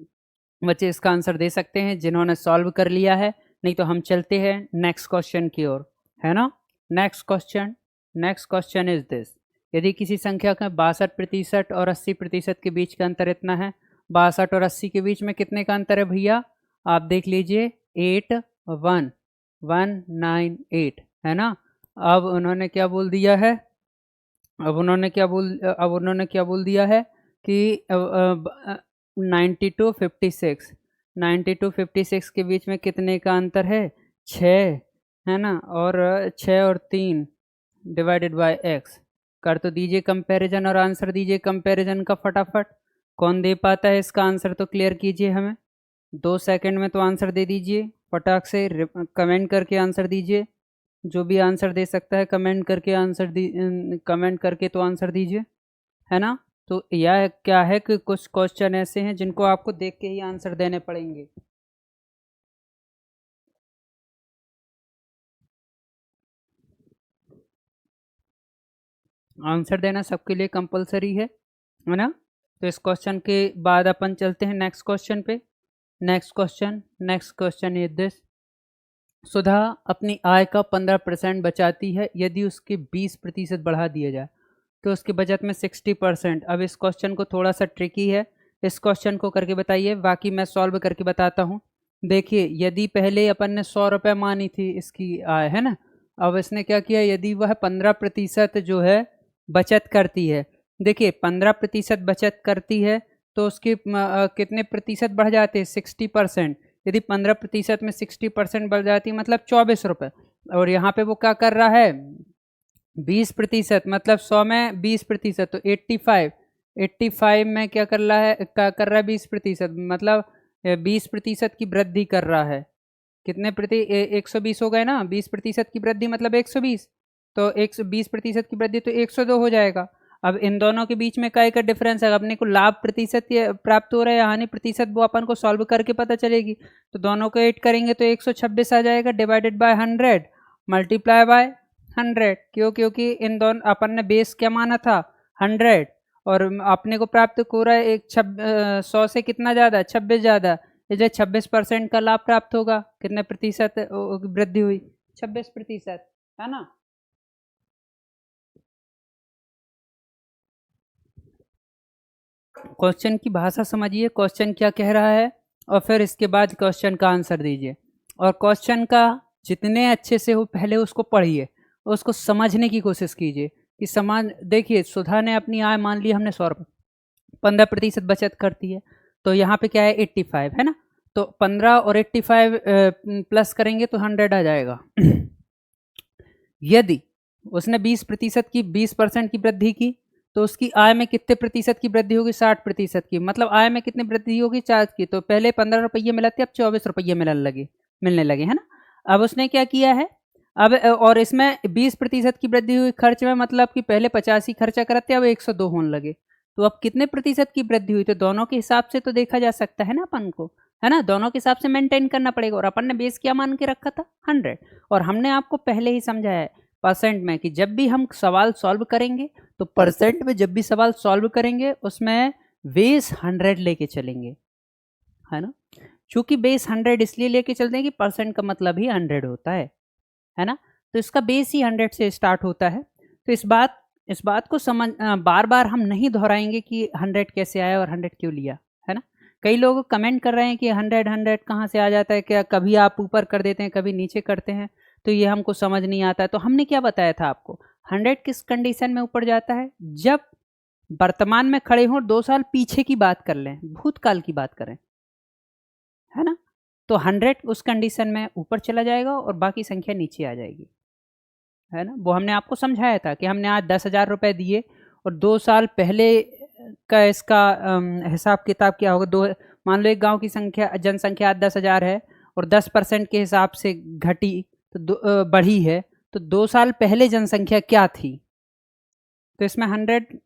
बच्चे इसका आंसर दे सकते हैं जिन्होंने सॉल्व कर लिया है, नहीं तो हम चलते हैं नेक्स्ट क्वेश्चन की ओर, है ना। Next question is this. यदि किसी संख्या का 62% और 80% के बीच का अंतर इतना है, 62 और 80 के बीच में कितने का अंतर है भैया? आप देख लीजिए 81198 है ना। अब उन्होंने क्या बोल दिया है? अब उन्होंने क्या बोल दिया है कि 9256 के बीच में कितने का अंतर है? 6 है ना, और 6 और 3 डिवाइडेड बाय x। कर तो दीजिए कंपैरिजन और आंसर दीजिए कंपैरिजन का फटाफट। कौन दे पाता है इसका आंसर तो क्लियर कीजिए हमें, 2 सेकंड में तो आंसर दे दीजिए फटाक से, कमेंट करके आंसर दीजिए। जो भी आंसर दे सकता है कमेंट करके तो आंसर दीजिए, है ना। तो यह क्या है कि कुछ क्वेश्चन ऐसे हैं जिनको आपको देख के ही आंसर देने पड़ेंगे। आंसर देना सबके लिए कंपलसरी है ना। तो इस क्वेश्चन के बाद अपन चलते हैं नेक्स्ट क्वेश्चन पे। Next question is this. Sudha अपनी आय का 15% बचाती है, यदि उसके 20% बढ़ा दिया जाए तो उसके बचत में 60%। अब इस क्वेश्चन को थोड़ा सा ट्रिकी है, इस क्वेश्चन को करके बताइए, बाकी मैं सॉल्व करके बताता हूँ। देखिए यदि पहले अपन ने 100 रुपये मानी थी इसकी आय, है ना। अब इसने क्या किया, यदि वह 15% जो है बचत करती है, देखिए 15% बचत करती है तो उसके कितने प्रतिशत बढ़ जाते हैं? 60%। यदि 15% में 60% बढ़ जाती है मतलब 24 रुपये। और यहाँ पे वो क्या कर रहा है? 20%, मतलब 100 में 20%, तो 85 में क्या कर रहा है? 20%, मतलब 20% की वृद्धि कर रहा है। कितने 120 हो गए ना, 20% की वृद्धि मतलब 120, तो 120% की वृद्धि तो 102 हो जाएगा। अब इन दोनों के बीच में काय का डिफरेंस है, अपने को लाभ प्रतिशत प्राप्त हो रहा है या हानि प्रतिशत, वो अपन को सॉल्व करके पता चलेगी। तो दोनों को ऐड करेंगे तो 126 आ जाएगा, डिवाइडेड बाय 100 मल्टीप्लाई बाय 100। क्योंकि इन दोनों अपन ने बेस क्या माना था? 100, और अपने को प्राप्त हो रहा है 100 से कितना ज़्यादा? 26 ज़्यादा, इसलिए 26% का लाभ प्राप्त होगा। कितने प्रतिशत वृद्धि हुई? 26%, है ना। क्वेश्चन की भाषा समझिए, क्वेश्चन क्या कह रहा है, और फिर इसके बाद क्वेश्चन का आंसर दीजिए। और क्वेश्चन का जितने अच्छे से हो पहले उसको पढ़िए, उसको समझने की कोशिश कीजिए कि समझ। देखिए सुधा ने अपनी आय मान ली हमने 100 रुपये, 15% बचत करती है, तो यहाँ पे क्या है? 85 है ना। तो 15 और 85 प्लस करेंगे तो 100 आ जाएगा। यदि उसने 20% की वृद्धि की तो उसकी आय में कितने प्रतिशत की वृद्धि होगी? 60% की। मतलब आय में कितनी वृद्धि होगी? 4 की। तो पहले 15 रुपये मिला थे, अब 24 रुपये मिलने लगे, है ना। अब उसने क्या किया है, अब और इसमें 20% की वृद्धि हुई खर्च में, मतलब कि पहले 50 ही खर्चा करते, अब 102 होने लगे। तो अब कितने प्रतिशत की वृद्धि हुई? तो दोनों के हिसाब से तो देखा जा सकता है ना अपन को, है ना। दोनों के हिसाब से मेंटेन करना पड़ेगा। और अपन ने बेस क्या मान के रखा था? 100। और हमने आपको पहले ही समझाया है परसेंट में कि जब भी हम सवाल सॉल्व करेंगे तो परसेंट में जब भी सवाल सॉल्व करेंगे उसमें बेस 100 लेके चलेंगे, है ना। क्योंकि बेस 100 इसलिए लेके चलते हैं कि परसेंट का मतलब ही 100 होता है ना। तो इसका बेस ही 100 से स्टार्ट होता है। तो इस बात को समझ, बार बार हम नहीं दोहराएंगे कि 100 कैसे आया और 100 क्यों लिया, है ना। कई लोग कमेंट कर रहे हैं कि 100 कहाँ से आ जाता है, क्या कभी आप ऊपर कर देते हैं कभी नीचे करते हैं, तो ये हमको समझ नहीं आता है। तो हमने क्या बताया था आपको, 100 किस कंडीशन में ऊपर जाता है? जब वर्तमान में खड़े हों, 2 साल पीछे की बात कर लें, भूतकाल की बात करें, है ना। तो 100 उस कंडीशन में ऊपर चला जाएगा और बाकी संख्या नीचे आ जाएगी, है ना। वो हमने आपको समझाया था कि हमने आज 10,000 रुपये दिए और 2 साल पहले का इसका हिसाब किताब क्या होगा। दो मान लो एक गांव की जनसंख्या आज 10,000 है और 10% के हिसाब से घटी तो बढ़ी है, तो 2 साल पहले जनसंख्या क्या थी? तो इसमें 100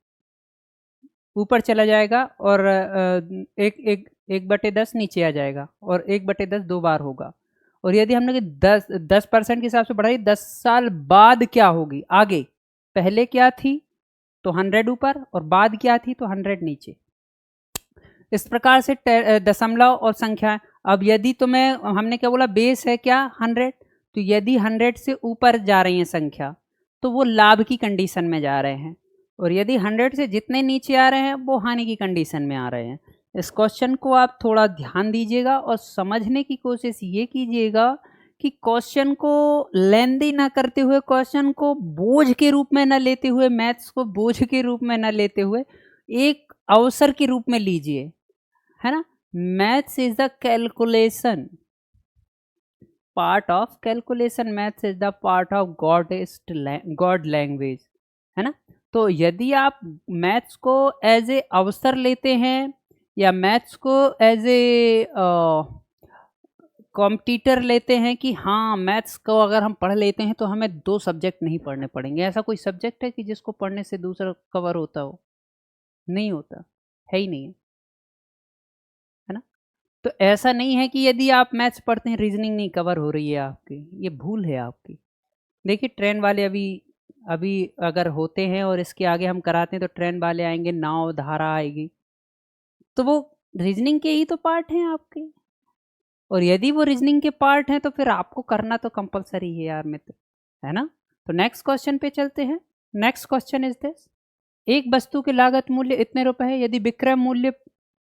ऊपर चला जाएगा और 1/10 नीचे आ जाएगा, और 1/10 2 बार होगा। और यदि हमने 10% के हिसाब से बढ़ाई, 10 साल बाद क्या होगी आगे? पहले क्या थी तो 100 ऊपर, और बाद क्या थी तो 100 नीचे। इस प्रकार से दशमलव और संख्या। अब यदि तुम्हें, हमने क्या बोला, बेस है क्या? 100। तो यदि 100 से ऊपर जा रही है संख्या तो वो लाभ की कंडीशन में जा रहे हैं। और यदि 100 से जितने नीचे आ रहे हैं वो हानि की कंडीशन में आ रहे हैं। इस क्वेश्चन को आप थोड़ा ध्यान दीजिएगा और समझने की कोशिश ये कीजिएगा कि क्वेश्चन को लेंदी ना करते हुए, क्वेश्चन को बोझ के रूप में ना लेते हुए, मैथ्स को बोझ के रूप में ना लेते हुए एक अवसर के रूप में लीजिए, है ना। Maths is the calculation, part of calculation. Maths is the part of God language, है ना। तो यदि आप मैथ्स को एज ए अवसर लेते हैं या मैथ्स को एज ए कॉम्पिटिटर लेते हैं कि हाँ मैथ्स को अगर हम पढ़ लेते हैं तो हमें 2 सब्जेक्ट नहीं पढ़ने पड़ेंगे, ऐसा कोई सब्जेक्ट है कि जिसको पढ़ने से दूसरा कवर होता हो? नहीं होता, है ही नहीं है ना। तो ऐसा नहीं है कि यदि आप मैथ्स पढ़ते हैं रीजनिंग नहीं कवर हो रही है आपकी, ये भूल है आपकी। देखिए ट्रेन वाले अभी अभी अगर होते हैं और इसके आगे हम कराते हैं तो ट्रेन वाले आएंगे, नाव धारा आएगी, तो वो रीजनिंग के ही तो पार्ट हैं आपके। और यदि वो रीजनिंग के पार्ट हैं तो फिर आपको करना तो कंपलसरी है यार मित्र, है ना। तो नेक्स्ट क्वेश्चन पे चलते हैं। नेक्स्ट क्वेश्चन इज दिस, एक वस्तु के लागत मूल्य इतने रुपए है, यदि विक्रय मूल्य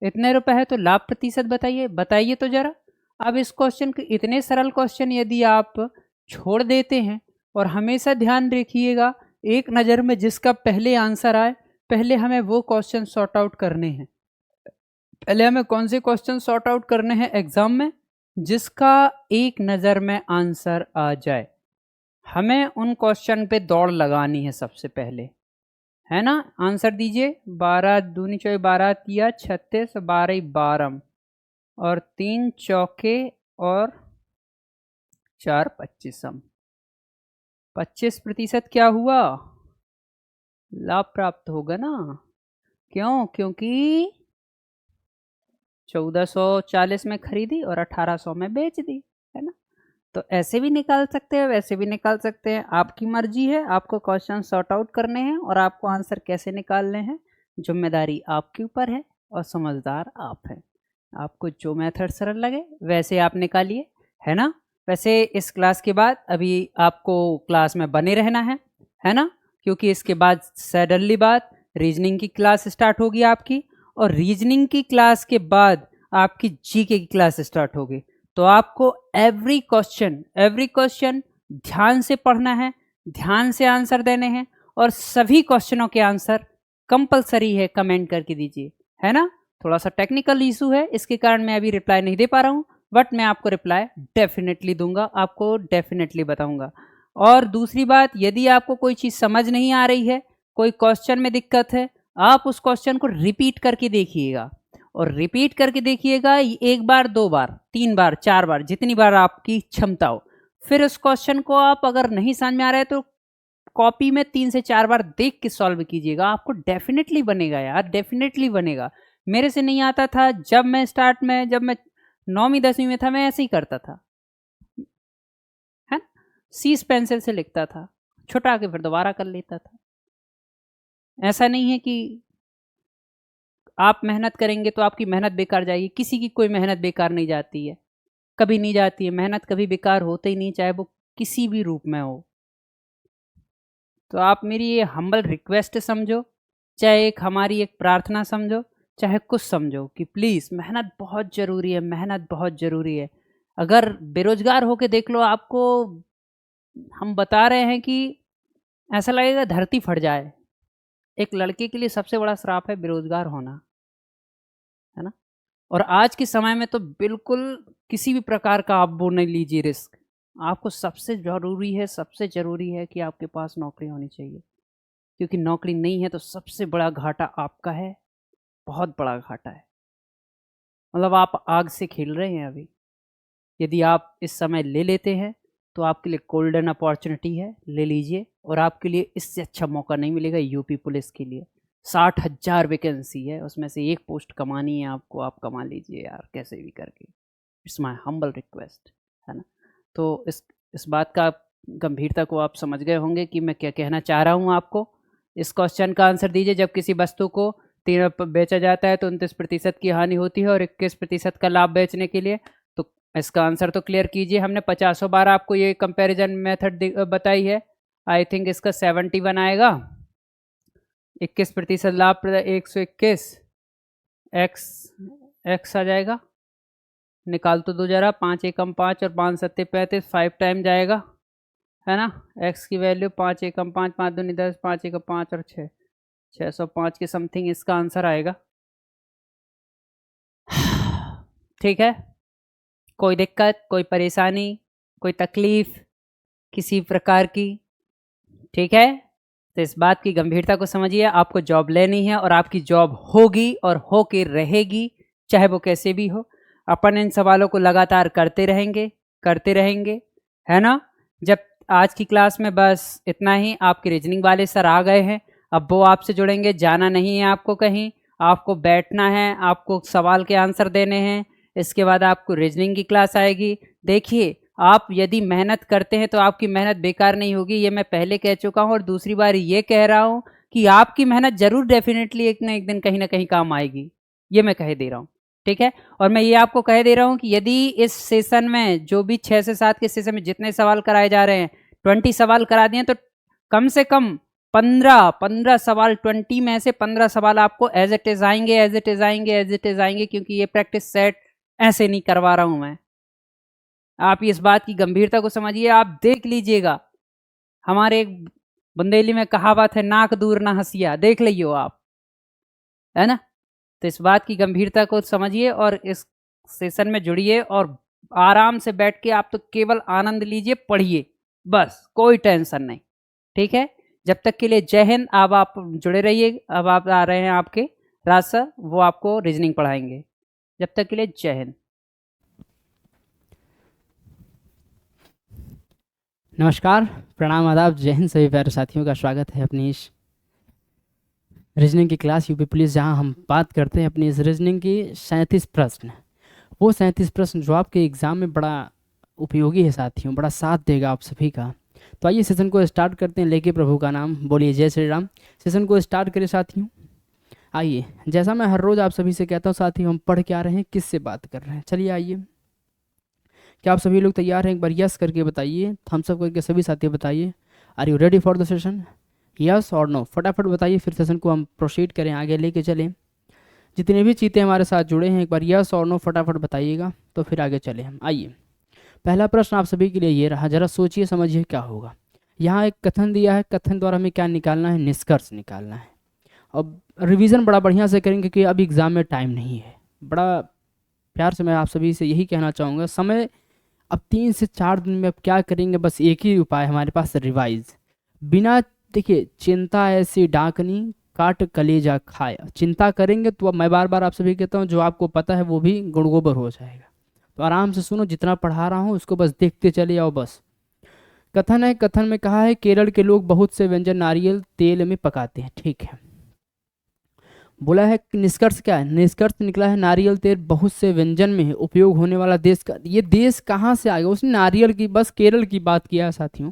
इतने रुपए है तो लाभ प्रतिशत बताइए। बताइए तो जरा। अब इस क्वेश्चन के इतने सरल क्वेश्चन यदि आप छोड़ देते हैं, और हमेशा ध्यान रखिएगा एक नज़र में जिसका पहले आंसर आए, पहले हमें वो क्वेश्चन सॉर्ट आउट करने हैं। पहले हमें कौन से क्वेश्चन सॉर्ट आउट करने हैं एग्जाम में? जिसका एक नज़र में आंसर आ जाए, हमें उन क्वेश्चन पे दौड़ लगानी है सबसे पहले, है ना। आंसर दीजिए। 12 दूनी 12 तिया 36, 12 12 और 3 चौके और 4 25। 25% क्या हुआ? लाभ प्राप्त होगा ना। क्यों? क्योंकि 1440 में खरीदी और 1800 में बेच दी, है ना। तो ऐसे भी निकाल सकते हैं, वैसे भी निकाल सकते हैं, आपकी मर्जी है। आपको क्वेश्चन सॉर्ट आउट करने हैं और आपको आंसर कैसे निकालने हैं, जिम्मेदारी आपके ऊपर है और समझदार आप हैं। आपको जो मेथड सरल लगे वैसे आप निकालिए, है ना। वैसे इस क्लास के बाद अभी आपको क्लास में बने रहना है ना, क्योंकि इसके बाद सडनली बात रीजनिंग की क्लास स्टार्ट होगी आपकी, और रीजनिंग की क्लास के बाद आपकी जीके की क्लास स्टार्ट होगी। तो आपको एवरी क्वेश्चन ध्यान से पढ़ना है, ध्यान से आंसर देने हैं, और सभी क्वेश्चनों के आंसर कंपलसरी है कमेंट करके दीजिए, है ना। थोड़ा सा टेक्निकल इशू है, इसके कारण मैं अभी रिप्लाई नहीं दे पा रहा हूँ, बट मैं आपको रिप्लाई डेफिनेटली दूंगा, आपको डेफिनेटली बताऊंगा। और दूसरी बात, यदि आपको कोई चीज़ समझ नहीं आ रही है, कोई क्वेश्चन में दिक्कत है, आप उस क्वेश्चन को रिपीट करके देखिएगा, और रिपीट करके देखिएगा 1 बार 2 बार 3 बार 4 बार, जितनी बार आपकी क्षमता हो। फिर उस क्वेश्चन को आप अगर नहीं समझ में आ रहा है तो कॉपी में 3 से 4 बार देख के सॉल्व कीजिएगा, आपको डेफिनेटली बनेगा यार, डेफिनेटली बनेगा। मेरे से नहीं आता था, जब मैं 9वीं 10वीं में था मैं ऐसे ही करता था, है, सीस पेंसिल से लिखता था, छुटा के फिर दोबारा कर लेता था। ऐसा नहीं है कि आप मेहनत करेंगे तो आपकी मेहनत बेकार जाएगी, किसी की कोई मेहनत बेकार नहीं जाती है, कभी नहीं जाती है। मेहनत कभी बेकार होते ही नहीं, चाहे वो किसी भी रूप में हो। तो आप मेरी ये हम्बल रिक्वेस्ट समझो, चाहे एक हमारी एक प्रार्थना समझो, चाहे कुछ समझो, कि प्लीज़ मेहनत बहुत ज़रूरी है, मेहनत बहुत ज़रूरी है। अगर बेरोजगार होके देख लो, आपको हम बता रहे हैं कि ऐसा लगेगा धरती फट जाए। एक लड़के के लिए सबसे बड़ा श्राप है बेरोजगार होना, है ना। और आज के समय में तो बिल्कुल किसी भी प्रकार का आप वो नहीं लीजिए रिस्क। आपको सबसे ज़रूरी है कि आपके पास नौकरी होनी चाहिए, क्योंकि नौकरी नहीं है तो सबसे बड़ा घाटा आपका है, बहुत बड़ा घाटा है। मतलब आप आग से खेल रहे हैं अभी। यदि आप इस समय ले लेते हैं तो आपके लिए गोल्डन अपॉर्चुनिटी है, ले लीजिए। और आपके लिए इससे अच्छा मौका नहीं मिलेगा यूपी पुलिस के लिए। 60,000 वैकेंसी है, उसमें से एक पोस्ट कमानी है आपको, आप कमा लीजिए यार कैसे भी करके। इट्स माई हम्बल रिक्वेस्ट, है ना। तो इस बात का गंभीरता को आप समझ गए होंगे कि मैं क्या कहना चाह रहा हूँ आपको। इस क्वेश्चन का आंसर दीजिए। जब किसी वस्तु को 3 बेचा जाता है तो 29% की हानि होती है और 21% का लाभ बेचने के लिए। तो इसका आंसर तो क्लियर कीजिए। हमने 50 बार आपको ये कंपैरिजन मेथड बताई है। आई थिंक इसका 71 आएगा। 21% लाभ 121 एक्स एक्स आ जाएगा, निकाल तो दो जरा, 5 एकम 5 और 5 सत्ते 35, 5 टाइम जाएगा है ना। एक्स की वैल्यू 5 एकम 5, 5 दूनी 10, 5 एकम 5 और 6, 605 के समथिंग इसका आंसर आएगा। ठीक है, कोई दिक्कत, कोई परेशानी, कोई तकलीफ किसी प्रकार की? ठीक है, तो इस बात की गंभीरता को समझिए, आपको जॉब लेनी है और आपकी जॉब होगी और हो के रहेगी, चाहे वो कैसे भी हो। अपन इन सवालों को लगातार करते रहेंगे है ना। जब आज की क्लास में बस इतना ही, आपके रीजनिंग वाले सर आ गए हैं, अब वो आपसे जुड़ेंगे, जाना नहीं है आपको कहीं, आपको बैठना है, आपको सवाल के आंसर देने हैं, इसके बाद आपको रीजनिंग की क्लास आएगी। देखिए, आप यदि मेहनत करते हैं तो आपकी मेहनत बेकार नहीं होगी, ये मैं पहले कह चुका हूँ और दूसरी बार ये कह रहा हूँ कि आपकी मेहनत जरूर डेफिनेटली एक ना एक दिन कहीं ना कहीं काम आएगी, ये मैं कह दे रहा हूँ। ठीक है, और मैं ये आपको कह दे रहा हूँ कि यदि इस सेशन में जो भी 6 से 7 के सेशन में जितने सवाल कराए जा रहे हैं, 20 सवाल करा दिए तो कम से कम 15 सवाल, 20 में से 15 सवाल आपको एज इट इज आएंगे, क्योंकि ये प्रैक्टिस सेट ऐसे नहीं करवा रहा हूं मैं। आप इस बात की गंभीरता को समझिए, आप देख लीजिएगा, हमारे एक बुंदेली में कहावत है, नाक दूर ना हंसिया, देख लियो आप, है ना। तो इस बात की गंभीरता को समझिए और इस सेशन में जुड़िए और आराम से बैठ के आप तो केवल आनंद लीजिए, पढ़िए, बस कोई टेंशन नहीं। ठीक है, जब तक के लिए जय हिंद। अब आप जुड़े रहिए, अब आप आ रहे हैं आपके राज सर, वो आपको रीजनिंग पढ़ाएंगे। जब तक के लिए जय हिंद। नमस्कार, प्रणाम, आदाब, जय हिंद सभी प्यारे साथियों का स्वागत है अपनी इस रीजनिंग की क्लास यूपी पुलिस, जहां हम बात करते हैं अपनी इस रीजनिंग की 37 प्रश्न, वो 37 प्रश्न जो आपके एग्ज़ाम में बड़ा उपयोगी है साथियों, बड़ा साथ देगा आप सभी का। तो आइए सेशन को स्टार्ट करते हैं, लेके प्रभु का नाम, बोलिए जय श्री राम। सेशन को स्टार्ट करें साथियों। आइए, जैसा मैं हर रोज़ आप सभी से कहता हूँ साथियों, हम पढ़ के आ रहे हैं, किससे बात कर रहे हैं। चलिए आइए, क्या आप सभी लोग तैयार हैं? एक बार यस करके बताइए, थम्स अप करके सभी साथी बताइए, are you ready for the session? Yes or no, फटाफट बताइए, फिर सेशन को हम प्रोसीड करें, आगे लेके चलें। जितने भी चीतें हमारे साथ जुड़े हैं, एक बार यस और नो फटाफट बताइएगा, तो फिर आगे चले हम। आइए, पहला प्रश्न आप सभी के लिए ये रहा, जरा सोचिए समझिए क्या होगा। यहाँ एक कथन दिया है, कथन द्वारा हमें क्या निकालना है? निष्कर्ष निकालना है। अब रिवीजन बड़ा बढ़िया से करेंगे क्योंकि अभी एग्जाम में टाइम नहीं है। बड़ा प्यार से मैं आप सभी से यही कहना चाहूँगा, समय अब 3 से 4 दिन में अब क्या करेंगे, बस एक ही उपाय हमारे पास, रिवाइज। बिना, देखिए, चिंता ऐसी डाकनी काट कलेजा खाया। चिंता करेंगे तो अब मैं बार बार आप सभी कहता हूँ, जो आपको पता है वो भी गुड़ गोबर हो जाएगा। तो आराम से सुनो, जितना पढ़ा रहा हूँ उसको बस देखते चले जाओ बस। कथन है, कथन में कहा है, केरल के लोग बहुत से व्यंजन नारियल तेल में पकाते हैं। ठीक है, बोला है निष्कर्ष क्या है? निष्कर्ष निकला है नारियल तेल बहुत से व्यंजन में उपयोग होने वाला देश का। ये देश कहाँ से आएगा? उसने नारियल की, बस केरल की बात किया है साथियों।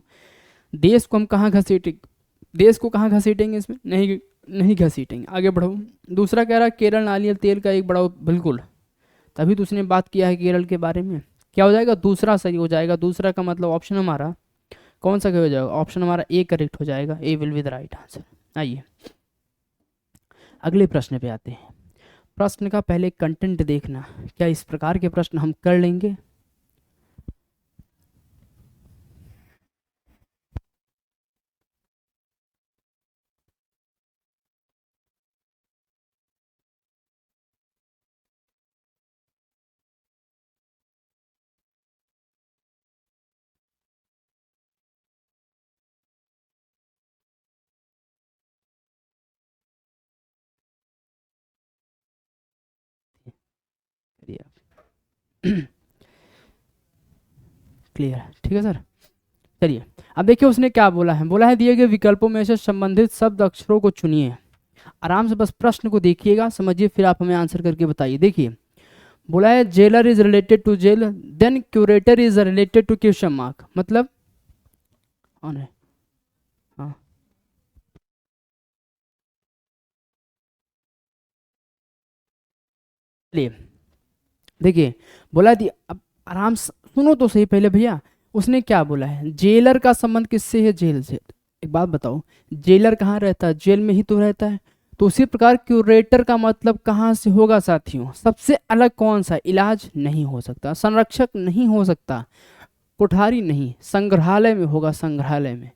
देश को हम कहाँ घसीटेंगे? देश को कहाँ घसीटेंगे? इसमें नहीं, नहीं घसीटेंगे। आगे बढ़ो। दूसरा कह रहा है केरल नारियल तेल का एक बड़ा, बिल्कुल, तभी तो उसने बात किया है केरल के बारे में। क्या हो जाएगा? दूसरा सही हो जाएगा। दूसरा का मतलब ऑप्शन हमारा कौन सा हो जाएगा? ऑप्शन हमारा ए करेक्ट हो जाएगा। A will be the right answer. आइए अगले प्रश्न पे आते हैं। प्रश्न का पहले कंटेंट देखना, क्या इस प्रकार के प्रश्न हम कर लेंगे? क्लियर है? ठीक है सर। चलिए अब देखिए उसने क्या बोला है। बोला है दिए गए विकल्पों में से संबंधित शब्द अक्षरों को चुनिए। आराम से बस प्रश्न को देखिएगा, समझिए, फिर आप हमें आंसर करके बताइए। देखिए बोला है jailer is related to jail, then curator is related to question mark. मतलब कौन है? हाँ, चलिए देखिए, बोला अब आराम से सुनो तो सही पहले भैया। उसने क्या बोला है? जेलर का संबंध किससे है? जेल से। एक बात बताओ, जेलर कहाँ रहता है? जेल में ही तो रहता है। तो उसी प्रकार क्यूरेटर का मतलब कहाँ से होगा साथियों? सबसे अलग कौन सा? इलाज नहीं हो सकता, संरक्षक नहीं हो सकता, कोठारी नहीं, संग्रहालय में होगा, संग्रहालय में।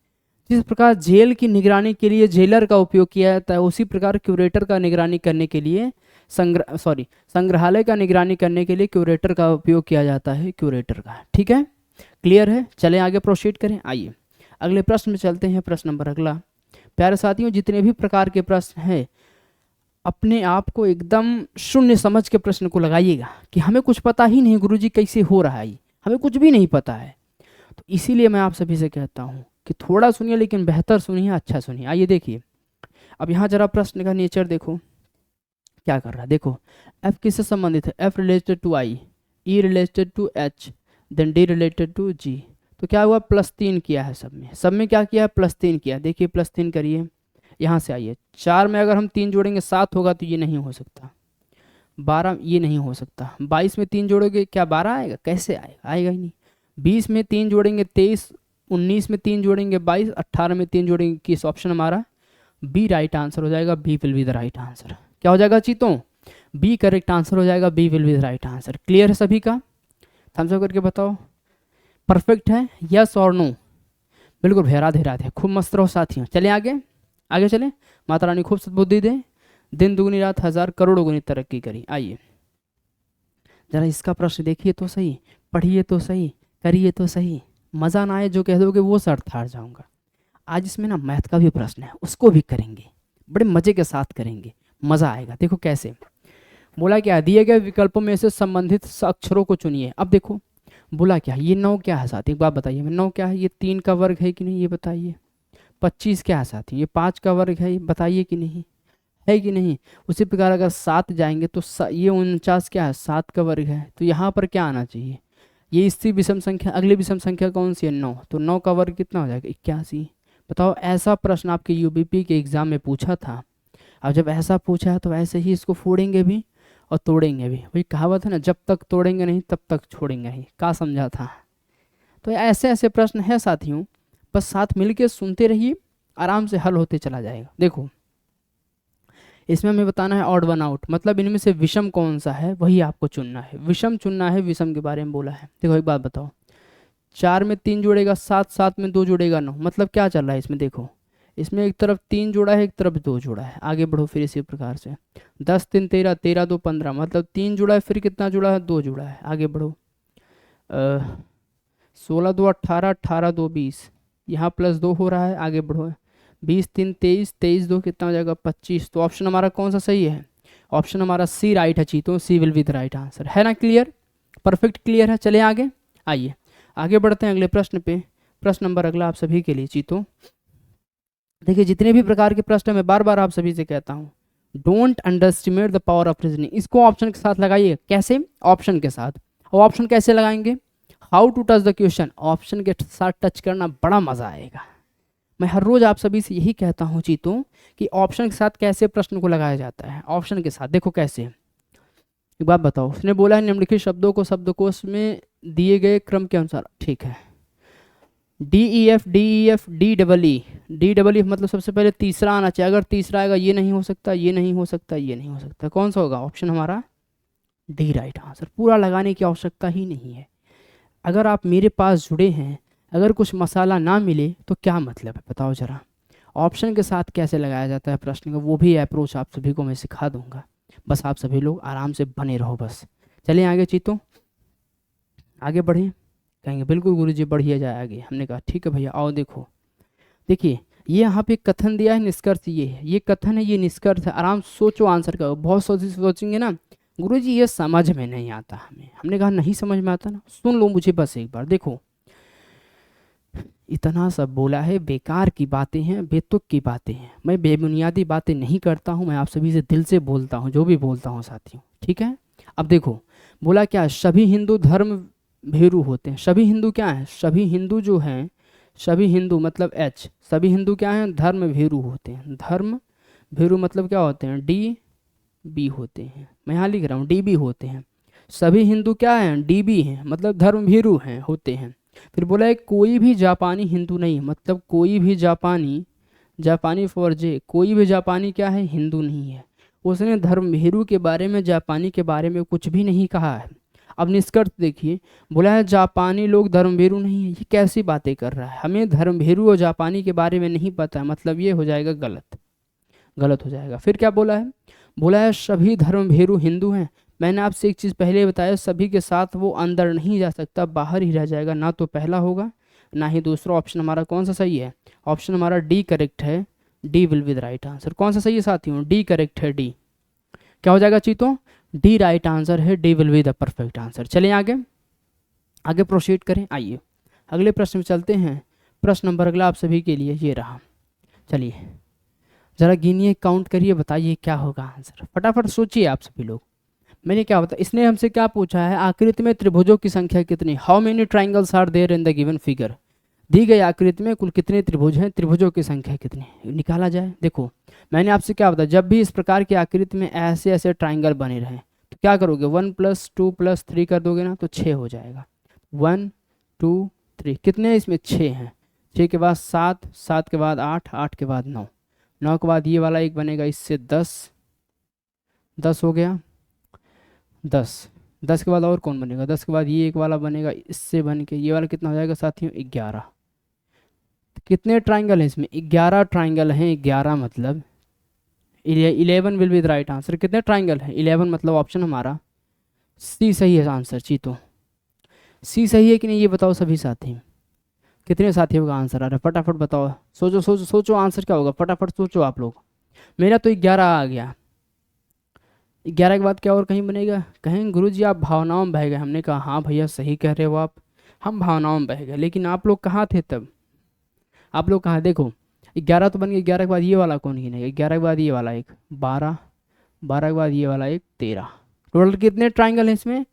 जिस प्रकार जेल की निगरानी के लिए जेलर का उपयोग किया जाता है, उसी प्रकार क्यूरेटर का निगरानी करने के लिए संग्रहालय का निगरानी करने के लिए क्यूरेटर का उपयोग किया जाता है, क्यूरेटर का। ठीक है, क्लियर है? चलें आगे प्रोसीड करें। आइए अगले प्रश्न में चलते हैं। प्रश्न नंबर अगला। प्यारे साथियों, जितने भी प्रकार के प्रश्न हैं, अपने आप को एकदम शून्य समझ के प्रश्न को लगाइएगा कि हमें कुछ पता ही नहीं गुरुजी कैसे हो रहा है, हमें कुछ भी नहीं पता है। तो इसीलिए मैं आप सभी से कहता हूँ कि थोड़ा सुनिए, लेकिन बेहतर सुनिए, अच्छा सुनिए। आइए देखिए, अब यहाँ जरा प्रश्न का नेचर देखो क्या कर रहा है। देखो, एफ किससे संबंधित है? F related to I, E related to H, then D related to G. तो क्या हुआ? +3 किया है सब में। सब में क्या किया है? +3 किया। देखिए +3 करिए, यहाँ से आइए। 4 में अगर हम 3 जोड़ेंगे 7 होगा, तो ये नहीं हो सकता। 12 ये नहीं हो सकता। 22 में 3 जोड़ोगे, क्या 12 आएगा? कैसे आएगा? आएगा ही नहीं। 20 में 3 जोड़ेंगे 23, 19 में 3 जोड़ेंगे 22, 18 में 3 जोड़ेंगे 21। ऑप्शन हमारा बी राइट आंसर हो जाएगा। B will be the right answer. क्या हो जाएगा चीतों? बी करेक्ट आंसर हो जाएगा। B will be the right answer. Clear है सभी का? थम्स अप करके बताओ परफेक्ट है, यस और नो। बिल्कुल भैया, राधे राधे, खूब मस्त रहो साथियों। चले आगे, आगे चले। माता रानी खूब सद्बुद्धि दे, दिन दुगनी रात हजार करोड़ों गुनी तरक्की करी। आइए जरा इसका प्रश्न देखिए तो सही, पढ़िए तो सही, करिए तो सही। मज़ा ना आए जो कह दोगे वो सर हार जाऊंगा। आज इसमें ना मैथ का भी प्रश्न है, उसको भी करेंगे, बड़े मजे के साथ करेंगे, मज़ा आएगा। देखो कैसे बोला, क्या दिए गए विकल्पों में से संबंधित अक्षरों को चुनिए। अब देखो बोला क्या, ये 9 क्या है साथी? एक बात बताइए, 9 क्या है? ये 3 का वर्ग है कि नहीं, ये बताइए। 25 क्या है साथी? ये 5 का वर्ग है, ये बताइए कि नहीं, है कि नहीं। उसी प्रकार अगर 7 जाएंगे तो ये 49 क्या है? 7 का वर्ग है। तो यहाँ पर क्या आना चाहिए? ये इसकी विषम संख्या, अगली विषम संख्या कौन सी है? 9। तो 9 का वर्ग कितना हो जाएगा? 81। बताओ, ऐसा प्रश्न आपके यूबीपी के एग्जाम में पूछा था। अब जब ऐसा पूछा है तो ऐसे ही इसको फोड़ेंगे भी और तोड़ेंगे भी। वही कहावत है ना, जब तक तोड़ेंगे नहीं तब तक छोड़ेंगे नहीं। क्या समझा था? तो ऐसे ऐसे प्रश्न है साथियों, बस साथ मिलके सुनते रहिए, आराम से हल होते चला जाएगा। देखो इसमें हमें बताना है ऑड वन आउट, मतलब इनमें से विषम कौन सा है वही आपको चुनना है। विषम चुनना है, विषम के बारे में बोला है। देखो एक बात बताओ, 4 में 3 जोड़ेगा 7, 7 में 2 जोड़ेगा 9। मतलब क्या चल रहा है इसमें? देखो इसमें एक तरफ 3 जोड़ा है, एक तरफ 2 जोड़ा है। आगे बढ़ो फिर इसी प्रकार से। 10 3 13, 13 2 15, मतलब 3 जुड़ा है, फिर कितना जुड़ा है? 2 जुड़ा है। आगे बढ़ो। 16 2 18, 18 2 20, यहाँ +2 हो रहा है। आगे बढ़ो। 20 3 23, 23 2 कितना हो जाएगा? 25। तो ऑप्शन हमारा कौन सा सही है? ऑप्शन हमारा सी राइट है चीतों, C will be the right answer. है ना क्लियर? परफेक्ट क्लियर है। चले आगे, आइए आगे बढ़ते हैं अगले प्रश्न पे। प्रश्न नंबर अगला आप सभी के लिए चीतों। देखिए जितने भी प्रकार के प्रश्न मैं बार बार आप सभी से कहता हूँ, don't underestimate the power of reasoning. इसको ऑप्शन के साथ लगाइए। कैसे? ऑप्शन के साथ। और ऑप्शन कैसे लगाएंगे? How to touch the question, option के साथ टच करना बड़ा मजा आएगा। मैं हर रोज आप सभी से यही कहता हूँ चीतों कि ऑप्शन के साथ कैसे प्रश्न को लगाया जाता है। ऑप्शन के साथ देखो कैसे। एक बात बताओ, उसने बोला है निम्नलिखित शब्दों को शब्दकोश में दिए गए क्रम के अनुसार। ठीक है, DEF DEF DEE मतलब सबसे पहले तीसरा आना चाहिए। अगर तीसरा आएगा ये नहीं हो सकता, ये नहीं हो सकता, ये नहीं हो सकता। कौन सा होगा? ऑप्शन हमारा डी राइट आंसर। पूरा लगाने की आवश्यकता ही नहीं है। अगर आप मेरे पास जुड़े हैं, अगर कुछ मसाला ना मिले तो क्या मतलब है बताओ जरा। ऑप्शन के साथ कैसे लगाया जाता है प्रश्न का, वो भी अप्रोच आप सभी को मैं सिखा दूंगा। बस आप सभी लोग आराम से बने रहो बस। चलिए आगे चीतों, आगे बढ़ें। कहेंगे बिल्कुल गुरुजी बढ़िया जाए आगे। हमने कहा ठीक है भैया आओ। देखो देखिए ये यहाँ पे कथन दिया है, निष्कर्ष ये है। ये कथन है, ये निष्कर्ष है। आराम सोचो आंसर करो। बहुत सोचेंगे ना गुरुजी ये समझ में नहीं आता हमें। हमने कहा नहीं समझ में आता ना, सुन लो मुझे बस एक बार। देखो इतना सब बोला है, बेकार की बातें हैं, बेतुक की बातें हैं। मैं बेबुनियादी बातें नहीं करता हूँ, मैं आप सभी से दिल से बोलता हूँ जो भी बोलता हूँ साथियों। ठीक है, अब देखो बोला क्या, सभी हिंदू धर्म भीरु होते हैं। सभी हिंदू क्या है? सभी हिंदू जो हैं, सभी हिंदू मतलब H, सभी हिंदू क्या हैं? धर्म भीरु होते हैं। धर्म भीरु मतलब क्या होते हैं? DB होते हैं। मैं यहाँ लिख रहा हूँ DB होते हैं। सभी हिंदू क्या हैं? DB हैं, मतलब धर्म भीरु हैं, होते हैं। फिर बोला है कोई भी जापानी हिंदू नहीं, मतलब कोई भी जापानी, जापानी फॉर जे, कोई भी जापानी क्या है, हिंदू नहीं है। उसने धर्मभीरू के बारे में, जापानी के बारे में कुछ भी नहीं कहा है। अब निष्कर्ष देखिए, बोला है जापानी लोग धर्मभीरू नहीं है, ये कैसी बातें कर रहा है, हमें धर्मभीरू और जापानी के बारे में नहीं पता है, मतलब ये हो जाएगा गलत, गलत हो जाएगा। फिर क्या बोला है, बोला है सभी धर्मभीरू हिंदू हैं। मैंने आपसे एक चीज़ पहले बताया, सभी के साथ वो अंदर नहीं जा सकता, बाहर ही रह जाएगा, ना तो पहला होगा ना ही दूसरा। ऑप्शन हमारा कौन सा सही है, ऑप्शन हमारा डी करेक्ट है, D will be the right answer. कौन सा सही है साथियों, डी करेक्ट है, डी। क्या हो जाएगा चीतों, डी राइट आंसर है, D will be the perfect answer. चलिए आगे, आगे प्रोसीड करें। आइए अगले प्रश्न में चलते हैं। प्रश्न नंबर अगला आप सभी के लिए ये रहा। चलिए जरा गिनिए, काउंट करिए, बताइए क्या होगा आंसर, फटाफट सोचिए आप सभी लोग। मैंने क्या बता, इसने हमसे क्या पूछा है, आकृति में त्रिभुजों की संख्या कितनी, how many triangles are there in the given figure. दी गई आकृति में कुल कितने त्रिभुज हैं, त्रिभुजों की संख्या कितनी, निकाला जाए। देखो मैंने आपसे क्या बताया, जब भी इस प्रकार की आकृति में ऐसे ऐसे ट्राइंगल बने रहें तो क्या करोगे, 1 + 2 + 3 कर दोगे ना, तो 6 हो जाएगा। 1 2 3, कितने हैं इसमें, 6 हैं। 6 के बाद 7, 7 के बाद 8, 8 के बाद 9, 9 के बाद ये वाला एक बनेगा, इससे 10, 10 हो गया। 10, 10 के बाद और कौन बनेगा, 10 के बाद ये एक वाला बनेगा, इससे बन के ये वाला कितना हो जाएगा साथियों, 11। कितने ट्राइंगल हैं इसमें, 11 ट्राइंगल हैं। 11 मतलब 11 will be the right answer. कितने ट्राइंगल हैं, 11, मतलब ऑप्शन हमारा सी सही है आंसर। चीतो सी सही है कि नहीं, ये बताओ सभी साथी, कितने साथियों का आंसर आ रहा है, फटाफट बताओ। सोचो सोचो सोचो आंसर क्या होगा, फटाफट सोचो आप लोग। मेरा तो 11 आ गया। 11 के बाद क्या और कहीं बनेगा, कहेंगे गुरुजी आप भावनाओं में बह गए। हमने कहा हाँ भैया सही कह रहे हो आप, हम भावनाओं में बह गए, लेकिन आप लोग कहाँ थे तब, आप लोग कहाँ, देखो 11 तो बन गया, 11 के बाद ये वाला कौन गिनेगा, 11 के बाद ये वाला एक 12, 12 के बाद ये वाला एक 13, टोटल कितने ट्राइंगल हैं इसमें,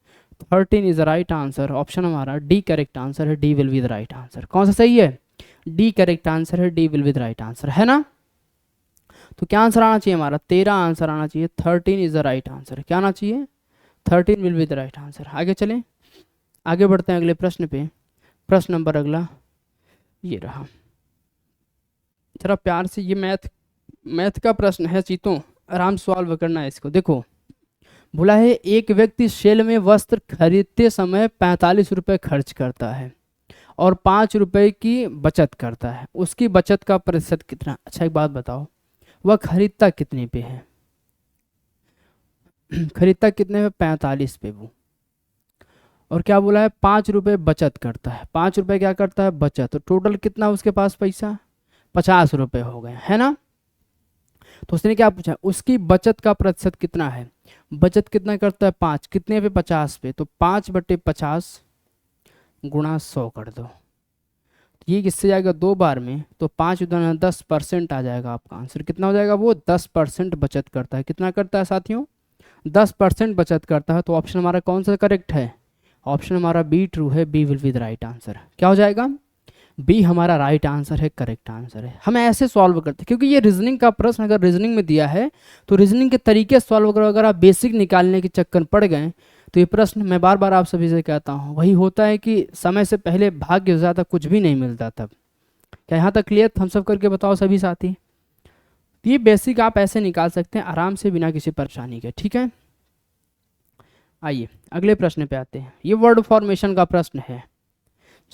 13 is the right answer. Option हमारा डी करेक्ट आंसर है, D will be the right answer. कौन सा सही है, डी करेक्ट आंसर है, D will be the right answer, है ना। तो क्या आंसर आना चाहिए हमारा, 13 आंसर आना चाहिए, 13 इज द राइट आंसर। क्या आना चाहिए, 13 will be the right answer. आगे चलें, आगे बढ़ते हैं अगले प्रश्न पे। प्रश्न नंबर अगला ये रहा, जरा प्यार से, ये मैथ का प्रश्न है चीतों, आराम से सॉल्व करना है इसको। देखो बोला है एक व्यक्ति सेल में वस्त्र खरीदते समय 45 रुपये खर्च करता है और 5 रुपये की बचत करता है, उसकी बचत का प्रतिशत कितना। अच्छा एक बात बताओ, वह खरीदता कितने पे है, खरीदता कितने पे, 45 पे वो, और क्या बोला है 5 रुपये बचत करता है, 5 रुपये क्या करता है, बचत, तो टोटल कितना उसके पास पैसा, 50 रुपये हो गए, है ना। तो उसने क्या पूछा, उसकी बचत का प्रतिशत कितना है, बचत कितना करता है, 5, कितने पे, 50 पे, तो 5/50 गुणा 100 कर दो, ये किससे जाएगा 2 बार में, तो 5 गुना 10% आ जाएगा आपका आंसर। कितना हो जाएगा वो, 10% बचत करता है। कितना करता है साथियों, 10% बचत करता है। तो ऑप्शन हमारा कौन सा करेक्ट है, ऑप्शन हमारा बी ट्रू है, B will be the right answer. क्या हो जाएगा, बी हमारा राइट आंसर है, करेक्ट आंसर है। हम ऐसे सॉल्व करते हैं क्योंकि ये रीजनिंग का प्रश्न अगर रीजनिंग में दिया है तो रीजनिंग के तरीके सॉल्व करो। अगर आप बेसिक निकालने के चक्कर पड़ गए तो ये प्रश्न, मैं बार बार आप सभी से कहता हूँ, वही होता है कि समय से पहले भाग्य से ज़्यादा कुछ भी नहीं मिलता तब। क्या यहाँ तक क्लियर, हम सब करके बताओ सभी साथी। ये बेसिक आप ऐसे निकाल सकते हैं आराम से, बिना किसी परेशानी के, ठीक है। आइए अगले प्रश्न पे आते हैं। ये वर्ड फॉर्मेशन का प्रश्न है,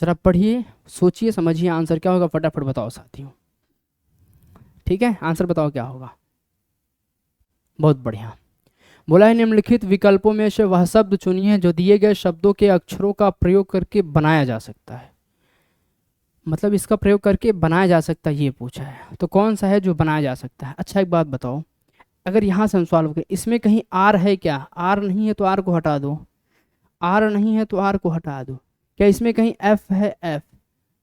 जरा पढ़िए, सोचिए, समझिए, आंसर क्या होगा फटाफट बताओ साथियों। ठीक है, आंसर बताओ क्या होगा। बहुत बढ़िया। बोला है निम्नलिखित विकल्पों में से वह शब्द चुनिए जो दिए गए शब्दों के अक्षरों का प्रयोग करके बनाया जा सकता है, मतलब इसका प्रयोग करके बनाया जा सकता है, ये पूछा है। तो कौन सा है जो बनाया जा सकता है। अच्छा एक बात बताओ, अगर यहाँ से हम सॉल्व करें, इसमें कहीं आर है क्या, आर नहीं है तो आर को हटा दो, आर नहीं है तो आर को हटा दो। क्या इसमें कहीं एफ है, एफ,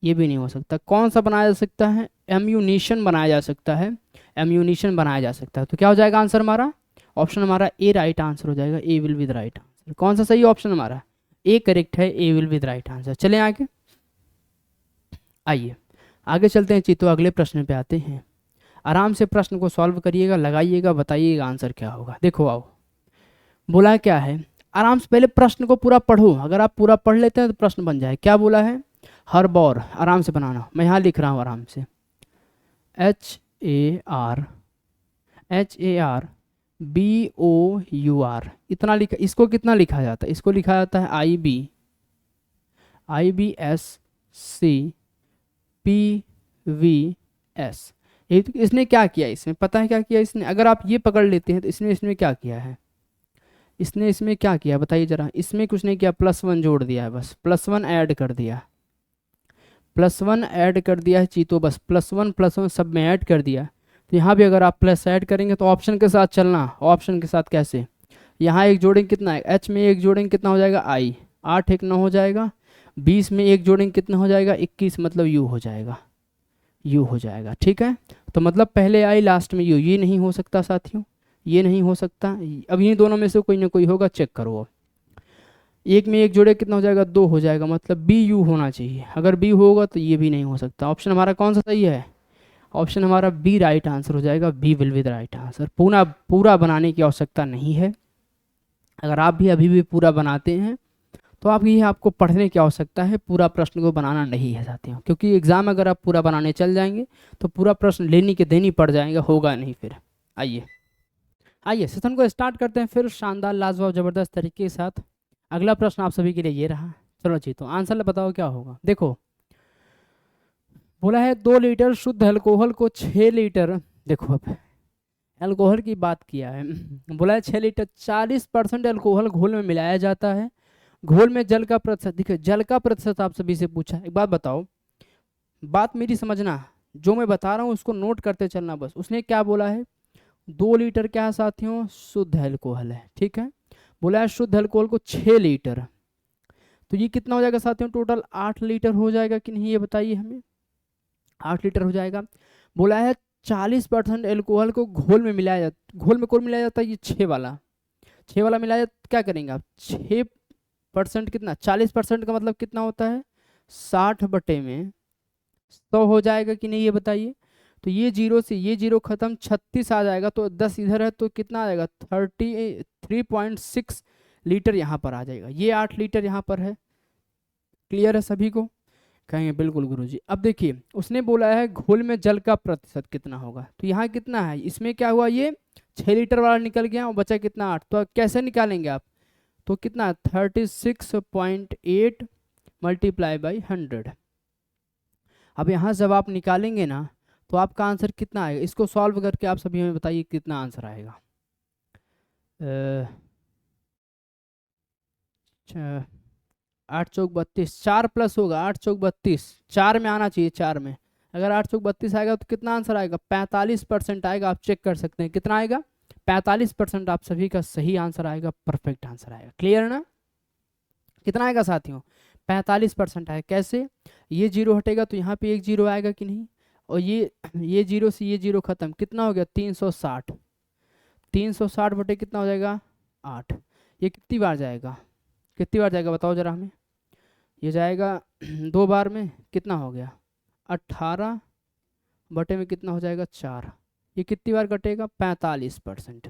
ये भी नहीं हो सकता। कौन सा बनाया जा सकता है, एम्यूनिशन बनाया जा सकता है, एम्यूनिशन बनाया जा सकता है। तो क्या हो जाएगा आंसर हमारा, ऑप्शन हमारा ए राइट आंसर हो जाएगा, A will be the right answer. कौन सा सही ऑप्शन हमारा, ए करेक्ट है, A will be the right answer. चलें आगे, आइए आगे चलते हैं चित्तो, अगले प्रश्न पे आते हैं। आराम से प्रश्न को सॉल्व करिएगा, लगाइएगा, बताइएगा आंसर क्या होगा। देखो आओ, बोला क्या है, आराम से पहले प्रश्न को पूरा पढ़ो, अगर आप पूरा पढ़ लेते हैं तो प्रश्न बन जाए। क्या बोला है, हर्बोर, आराम से बनाना, मैं यहाँ लिख रहा हूँ आराम से, HARBOUR, इतना लिखा। इसको कितना लिखा जाता है? इसको लिखा जाता है IBSCPVS। इसने क्या किया? इसमें पता है क्या किया इसने? अगर आप ये पकड़ लेते हैं तो इसमें क्या किया है? इसमें क्या किया बताइए जरा। इसमें कुछ नहीं किया, +1 जोड़ दिया है, बस +1 ऐड कर दिया, +1 ऐड कर दिया है चीतो, बस +1 सब में ऐड कर दिया। तो यहाँ भी अगर आप प्लस ऐड करेंगे तो ऑप्शन के साथ चलना। ऑप्शन के साथ कैसे? यहाँ एक जोड़ेंगे कितना है? H में एक जोड़ेंगे कितना हो जाएगा? I, 8 एक 9 हो जाएगा। 20 में एक जोड़ेंगे कितना हो जाएगा? 21, मतलब U हो जाएगा, U हो जाएगा। ठीक है, तो मतलब पहले I लास्ट में U, ये नहीं हो सकता साथियों, ये नहीं हो सकता। अब इन दोनों में से कोई ना कोई होगा, चेक करो। अब एक में एक जोड़े कितना हो जाएगा? 2 हो जाएगा, मतलब BU होना चाहिए। अगर B होगा तो ये भी नहीं हो सकता। ऑप्शन हमारा कौन सा सही है? ऑप्शन हमारा बी राइट आंसर हो जाएगा। B will be the right answer. पूरा बनाने की आवश्यकता नहीं है। अगर आप भी अभी भी पूरा बनाते हैं तो आपको पढ़ने की आवश्यकता है, पूरा प्रश्न को बनाना नहीं है साथियों, क्योंकि एग्जाम अगर आप पूरा बनाने चल जाएंगे तो पूरा प्रश्न लेनी के देनी पड़ जाएगा, होगा नहीं फिर। आइए सेशन को स्टार्ट करते हैं फिर शानदार, लाजवाब, जबरदस्त तरीके के साथ। अगला प्रश्न आप सभी के लिए ये रहा। चलो जी, तो आंसर बताओ क्या होगा। देखो, बोला है 2 लीटर शुद्ध अल्कोहल को 6 लीटर, देखो अब अल्कोहल की बात किया है। बोला है 6 लीटर 40% अल्कोहल घोल में मिलाया जाता है। घोल में जल का प्रतिशत, देखिए जल का प्रतिशत आप सभी से पूछा। एक बात बताओ, बात मेरी समझना, जो मैं बता रहा हूँ उसको नोट करते चलना बस। उसने क्या बोला है? 2 लीटर क्या है साथियों? शुद्ध अल्कोहल है। ठीक है, बोला है शुद्ध अल्कोहल को 6 लीटर, तो ये कितना हो जाएगा साथियों? टोटल 8 लीटर हो जाएगा कि नहीं, ये बताइए हमें। 8 लीटर हो जाएगा। बोला है 40% एल्कोहल को घोल में मिलाया जाता, घोल में कौन मिलाया जाता है? ये 6 वाला मिलाया जाता। क्या करेंगे आप? 6% कितना? 40% का मतलब कितना होता है? 60 बटे में 100 हो जाएगा कि नहीं, ये बताइए। तो ये जीरो से ये जीरो खत्म, 36 आ जाएगा, तो 10 इधर है तो कितना आ जाएगा? 33.6 लीटर यहाँ पर आ जाएगा। ये 8 लीटर यहाँ पर है। क्लियर है सभी को? कहेंगे बिल्कुल गुरुजी। अब देखिए, उसने बोला है घोल में जल का प्रतिशत कितना होगा, तो यहाँ कितना है? इसमें क्या हुआ? ये 6 लीटर वाला निकल गया और बचा कितना? 8। तो कैसे निकालेंगे आप? तो कितना? 36.8 मल्टीप्लाई बाई 100। अब यहाँ जब आप निकालेंगे ना तो आपका आंसर कितना आएगा? इसको सॉल्व करके आप सभी हमें बताइए कितना आंसर आएगा। 8 चौक 32, 4 प्लस होगा, 8 चौक 32, 4 में आना चाहिए, 4 में। अगर 8 चौक 32 आएगा तो कितना आंसर आएगा? 45% आएगा। आप चेक कर सकते हैं कितना आएगा? 45% आप सभी का सही आंसर आएगा, परफेक्ट आंसर आएगा। क्लियर ना? कितना आएगा साथियों? 45% आएगा। कैसे? ये जीरो हटेगा तो यहाँ पे एक जीरो आएगा कि नहीं, और ये जीरो से ये जीरो खत्म, कितना हो गया? 360। 360 बटे कितना हो जाएगा? 8। ये कितनी बार जाएगा? कितनी बार जाएगा बताओ जरा हमें। ये जाएगा 2 बार में, कितना हो गया? 18 बटे में कितना हो जाएगा? 4। ये कितनी बार कटेगा? 45%।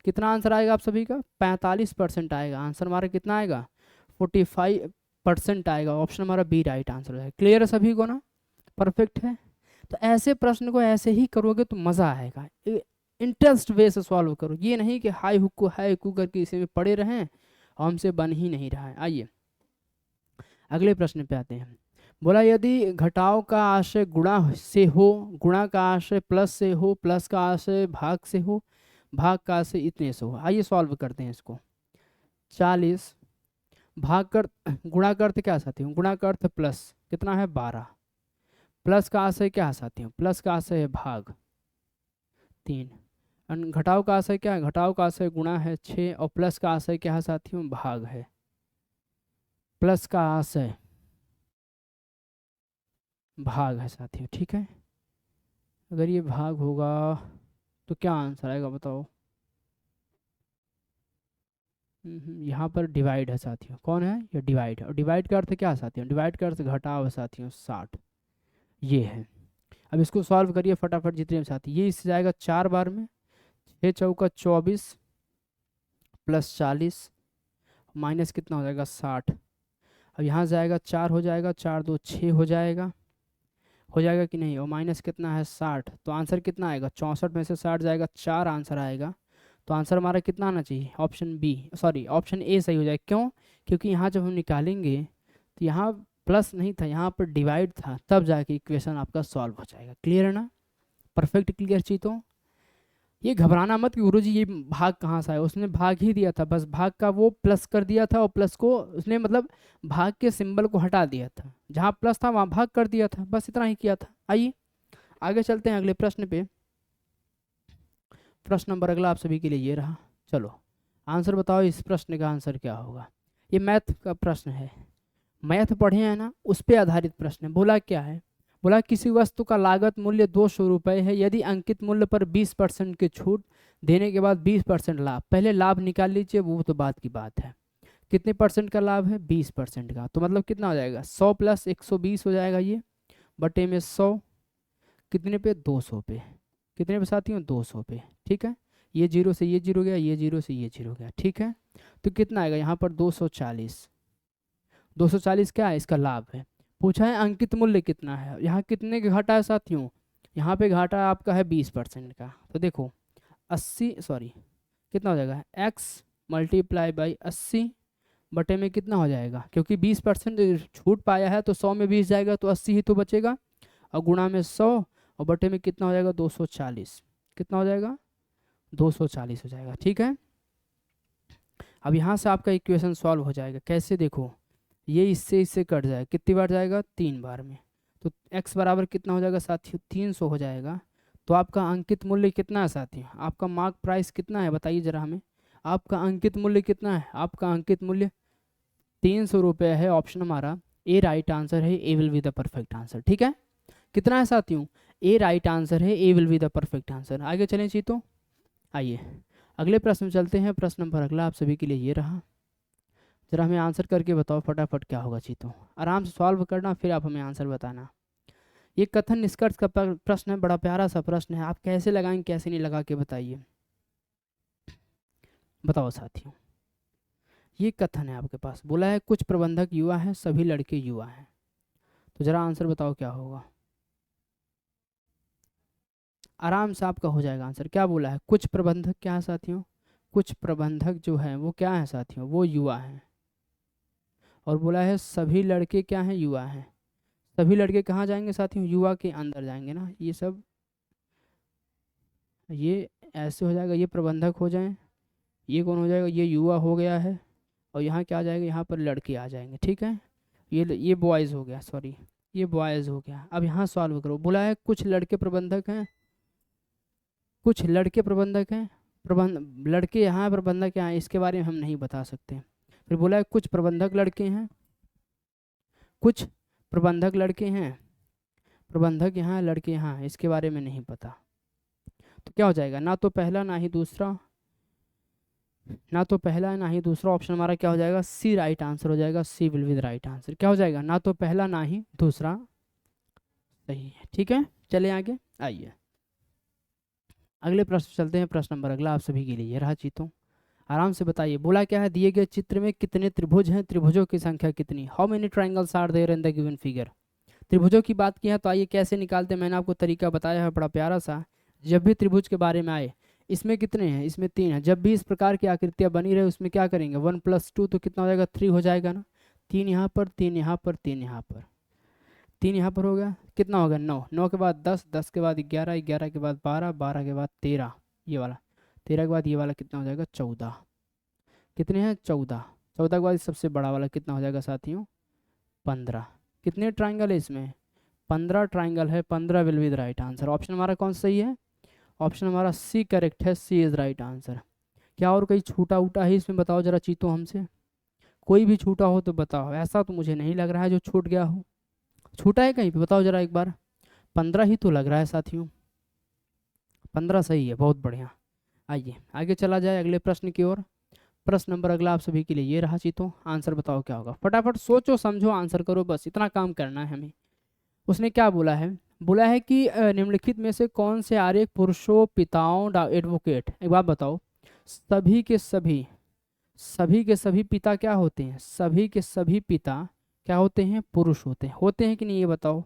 कितना आंसर आएगा आप सभी का? 45% आएगा। आंसर हमारा कितना आएगा? 45% आएगा। ऑप्शन हमारा बी राइट आंसर है। क्लियर है सभी को ना? परफेक्ट है। तो ऐसे प्रश्न को ऐसे ही करोगे तो मज़ा आएगा। इंटरेस्ट वे से सॉल्व करो, ये नहीं कि हाई हुक्कू करके इसी में पड़े रहें, हमसे बन ही नहीं रहा है। आइए अगले प्रश्न पे आते हैं। बोला यदि घटाव का आशय गुणा से हो, गुणा का आशय प्लस से हो, प्लस का आशय भाग से हो, भाग का आशय इतने से हो। आइए सॉल्व करते हैं इसको। 40 भाग कर गुणा का अर्थ क्या साथियों? गुणा का अर्थ प्लस, कितना है? 12। प्लस का आशय क्या है साथियों? प्लस का आशय है भाग, 3। घटाव का आशय क्या है? घटाव का आशय गुणा है 6, और प्लस का आशय क्या है साथियों? भाग है। प्लस का आशय भाग है साथियों। ठीक है, अगर ये भाग होगा तो क्या आंसर आएगा बताओ। यहाँ पर डिवाइड है साथियों। कौन है? ये डिवाइड है। और डिवाइड का अर्थ क्या है साथियों? डिवाइड का अर्थ घटाव है साथियों, 60। ये है। अब इसको सॉल्व करिए फटाफट जितने में साथी। ये इससे जाएगा 4 बार में, 6 चौका 24 प्लस 40 माइनस कितना हो जाएगा? 60। अब यहाँ जाएगा 4 हो जाएगा, 4 2 6 हो जाएगा कि नहीं, और माइनस कितना है 60, तो आंसर कितना आएगा 64 में से 60 जाएगा 4 आंसर आएगा। तो आंसर हमारा कितना आना चाहिए, option B, sorry option A सही हो जाएगा। क्यों, क्योंकि यहाँ जब हम निकालेंगे तो यहाँ प्लस नहीं था, यहाँ पर डिवाइड था, तब जाके इक्वेशन आपका सॉल्व हो जाएगा। क्लियर है ना, परफेक्ट क्लियर चीज। तो ये घबराना मत कि गुरुजी ये भाग कहाँ से आया, उसने भाग ही दिया था, बस भाग का वो प्लस कर दिया था, और प्लस को उसने मतलब भाग के सिंबल को हटा दिया था, जहाँ प्लस था वहाँ भाग कर दिया था, बस इतना ही किया था। आइए आगे चलते हैं अगले प्रश्न पे। प्रश्न नंबर अगला आप सभी के लिए ये रहा। चलो आंसर बताओ, इस प्रश्न का आंसर क्या होगा। ये मैथ का प्रश्न है, मैथ पढ़े हैं ना, उस पर आधारित प्रश्न है। बोला क्या है, बोला किसी वस्तु का लागत मूल्य 200 रुपये है, यदि अंकित मूल्य पर 20% की छूट देने के बाद 20% लाभ, पहले लाभ निकाल लीजिए, वो तो बात की बात है। कितने परसेंट का लाभ है, 20% का, तो मतलब कितना हो जाएगा 100 प्लस 120 हो जाएगा ये, बटे में 100, कितने पे 200 पे, कितने पे साथियों 200 पे। ठीक है, ये जीरो से ये जीरो गया, ये जीरो से ये जीरो गया। ठीक है, तो कितना आएगा यहाँ पर 240, 240 क्या है इसका लाभ है। पूछा है अंकित मूल्य कितना है, यहाँ कितने का घाटा है साथियों, यहाँ पे घाटा आपका है 20% का। तो देखो 80 सॉरी कितना हो जाएगा x मल्टीप्लाई बाई 80 बटे में कितना हो जाएगा, क्योंकि 20% छूट पाया है तो 100 में 20 जाएगा तो 80 ही तो बचेगा, और गुणा में 100 और बटे में कितना हो जाएगा 240, कितना हो जाएगा 240 हो जाएगा। ठीक है, अब यहाँ से आपका इक्वेशन सॉल्व हो जाएगा। कैसे, देखो ये इससे कट जाएगा, कितनी बार जाएगा 3 बार में, तो x बराबर कितना हो जाएगा साथियों 300 हो जाएगा। तो आपका अंकित मूल्य कितना है साथियों, आपका मार्क प्राइस कितना है बताइए जरा हमें, आपका अंकित मूल्य कितना है, आपका अंकित मूल्य 300 रुपये है। ऑप्शन हमारा ए राइट आंसर है, A will be the perfect answer. ठीक है, कितना है साथियों, ए राइट आंसर है, A will be the perfect answer. आगे चलें जी, तो आइए अगले प्रश्न में चलते हैं। प्रश्न नंबर अगला आप सभी के लिए ये रहा, जरा हमें आंसर करके बताओ फटाफट क्या होगा चीतों, आराम से सॉल्व करना, फिर आप हमें आंसर बताना। ये कथन निष्कर्ष का प्रश्न है, बड़ा प्यारा सा प्रश्न है, आप कैसे लगाएंगे कैसे नहीं लगा के बताइए, बताओ साथियों। ये कथन है आपके पास, बोला है कुछ प्रबंधक युवा हैं, सभी लड़के युवा हैं, तो जरा आंसर बताओ क्या होगा। आराम से आपका हो जाएगा आंसर। क्या बोला है, कुछ प्रबंधक क्या है साथियों, कुछ प्रबंधक जो है वो क्या है साथियों, वो युवा हैं, और बोला है सभी लड़के क्या हैं, युवा हैं। सभी लड़के कहाँ जाएंगे साथियों, युवा के अंदर जाएंगे ना, ये सब ये ऐसे हो जाएगा, ये प्रबंधक हो जाएं, ये कौन हो जाएगा, ये युवा हो गया है, और यहाँ क्या आ जाएगा, यहाँ पर लड़के आ जाएंगे। ठीक है, ये बॉयज़ हो गया, सॉरी ये बॉयज़ हो गया। अब यहाँ सॉल्व करो, बोला है कुछ लड़के प्रबंधक हैं, कुछ लड़के प्रबंधक हैं, लड़के यहाँ प्रबंधक यहाँ, इसके बारे में हम नहीं बता सकते। फिर बोला है कुछ प्रबंधक लड़के हैं, कुछ प्रबंधक लड़के हैं, प्रबंधक यहाँ लड़के यहाँ, इसके बारे में नहीं पता। तो क्या हो जाएगा, ना तो पहला ना ही दूसरा, ना तो पहला ना ही दूसरा, ऑप्शन हमारा क्या हो जाएगा, सी राइट आंसर हो जाएगा, C will be the right answer. क्या हो जाएगा, ना तो पहला ना ही दूसरा सही है। ठीक है, चले आगे, आइए अगले प्रश्न चलते हैं। प्रश्न नंबर अगला आप सभी के लिए ये रहा चीतों, आराम से बताइए। बोला क्या है, दिए गए चित्र में कितने त्रिभुज हैं, त्रिभुजों की संख्या कितनी, how many triangles are there in the given figure. त्रिभुजों की बात की है तो आइए कैसे निकालते हैं, मैंने आपको तरीका बताया है बड़ा प्यारा सा। जब भी त्रिभुज के बारे में आए, इसमें कितने हैं, इसमें 3 हैं, जब भी इस प्रकार की आकृतियाँ बनी रहे उसमें क्या करेंगे 1 + 2 तो कितना हो जाएगा 3 हो जाएगा ना, 3 यहाँ पर 3 यहाँ पर 3 यहाँ पर 3 यहाँ पर हो गया, कितना होगा 9, 9 के बाद 10, 10 के बाद 11, 11 के बाद 12, 12 के बाद 13, ये वाला 13 के बाद ये वाला कितना हो जाएगा 14, कितने हैं 14, 14 के बाद सबसे बड़ा वाला कितना हो जाएगा साथियों 15। कितने ट्राइंगल है इसमें 15 ट्राइंगल है, 15 will be the right answer. Option हमारा कौन सा सही है, ऑप्शन हमारा सी करेक्ट है, सी इज राइट आंसर। क्या और कहीं छूटा उटा है इसमें बताओ जरा चीतों हमसे, कोई भी छूटा हो तो बताओ, ऐसा तो मुझे नहीं लग रहा है जो छूट गया हो, छूटा है कहीं पे बताओ जरा एक बार। 15 ही तो लग रहा है साथियों, 15 सही है, बहुत बढ़िया। आइए आगे चला जाए अगले प्रश्न की ओर। प्रश्न नंबर अगला आप सभी के लिए ये रहा चीतों, आंसर बताओ क्या होगा, फटाफट सोचो समझो आंसर करो, बस इतना काम करना है हमें। उसने क्या बोला है, बोला है कि निम्नलिखित में से कौन से आर्य पुरुषों पिताओं एडवोकेट, एक बात बताओ, सभी के सभी पिता क्या होते हैं, सभी के सभी पिता क्या होते हैं? पुरुष होते हैं कि नहीं ये बताओ।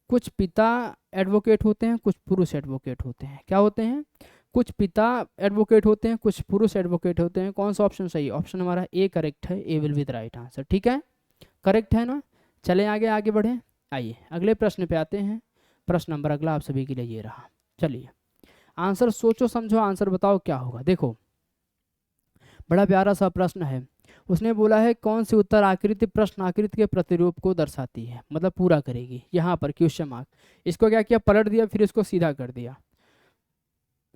कुछ पिता एडवोकेट होते हैं, कुछ पुरुष एडवोकेट होते हैं। क्या होते हैं? कुछ पिता एडवोकेट होते हैं, कुछ पुरुष एडवोकेट होते हैं। कौन सा ऑप्शन सही है? ऑप्शन हमारा ए करेक्ट है, A will be the right answer. ठीक है, करेक्ट है ना। चलें आगे, आगे बढ़ें। आइए अगले प्रश्न पे आते हैं। प्रश्न नंबर अगला आप सभी के लिए ये रहा। चलिए आंसर सोचो समझो, आंसर बताओ क्या होगा। देखो बड़ा प्यारा सा प्रश्न है। उसने बोला है कौन सी उत्तर आकृति प्रश्न आकृति के प्रतिरूप को दर्शाती है, मतलब पूरा करेगी। यहाँ पर क्वेश्चन मार्क, इसको क्या किया? पलट दिया, फिर इसको सीधा कर दिया।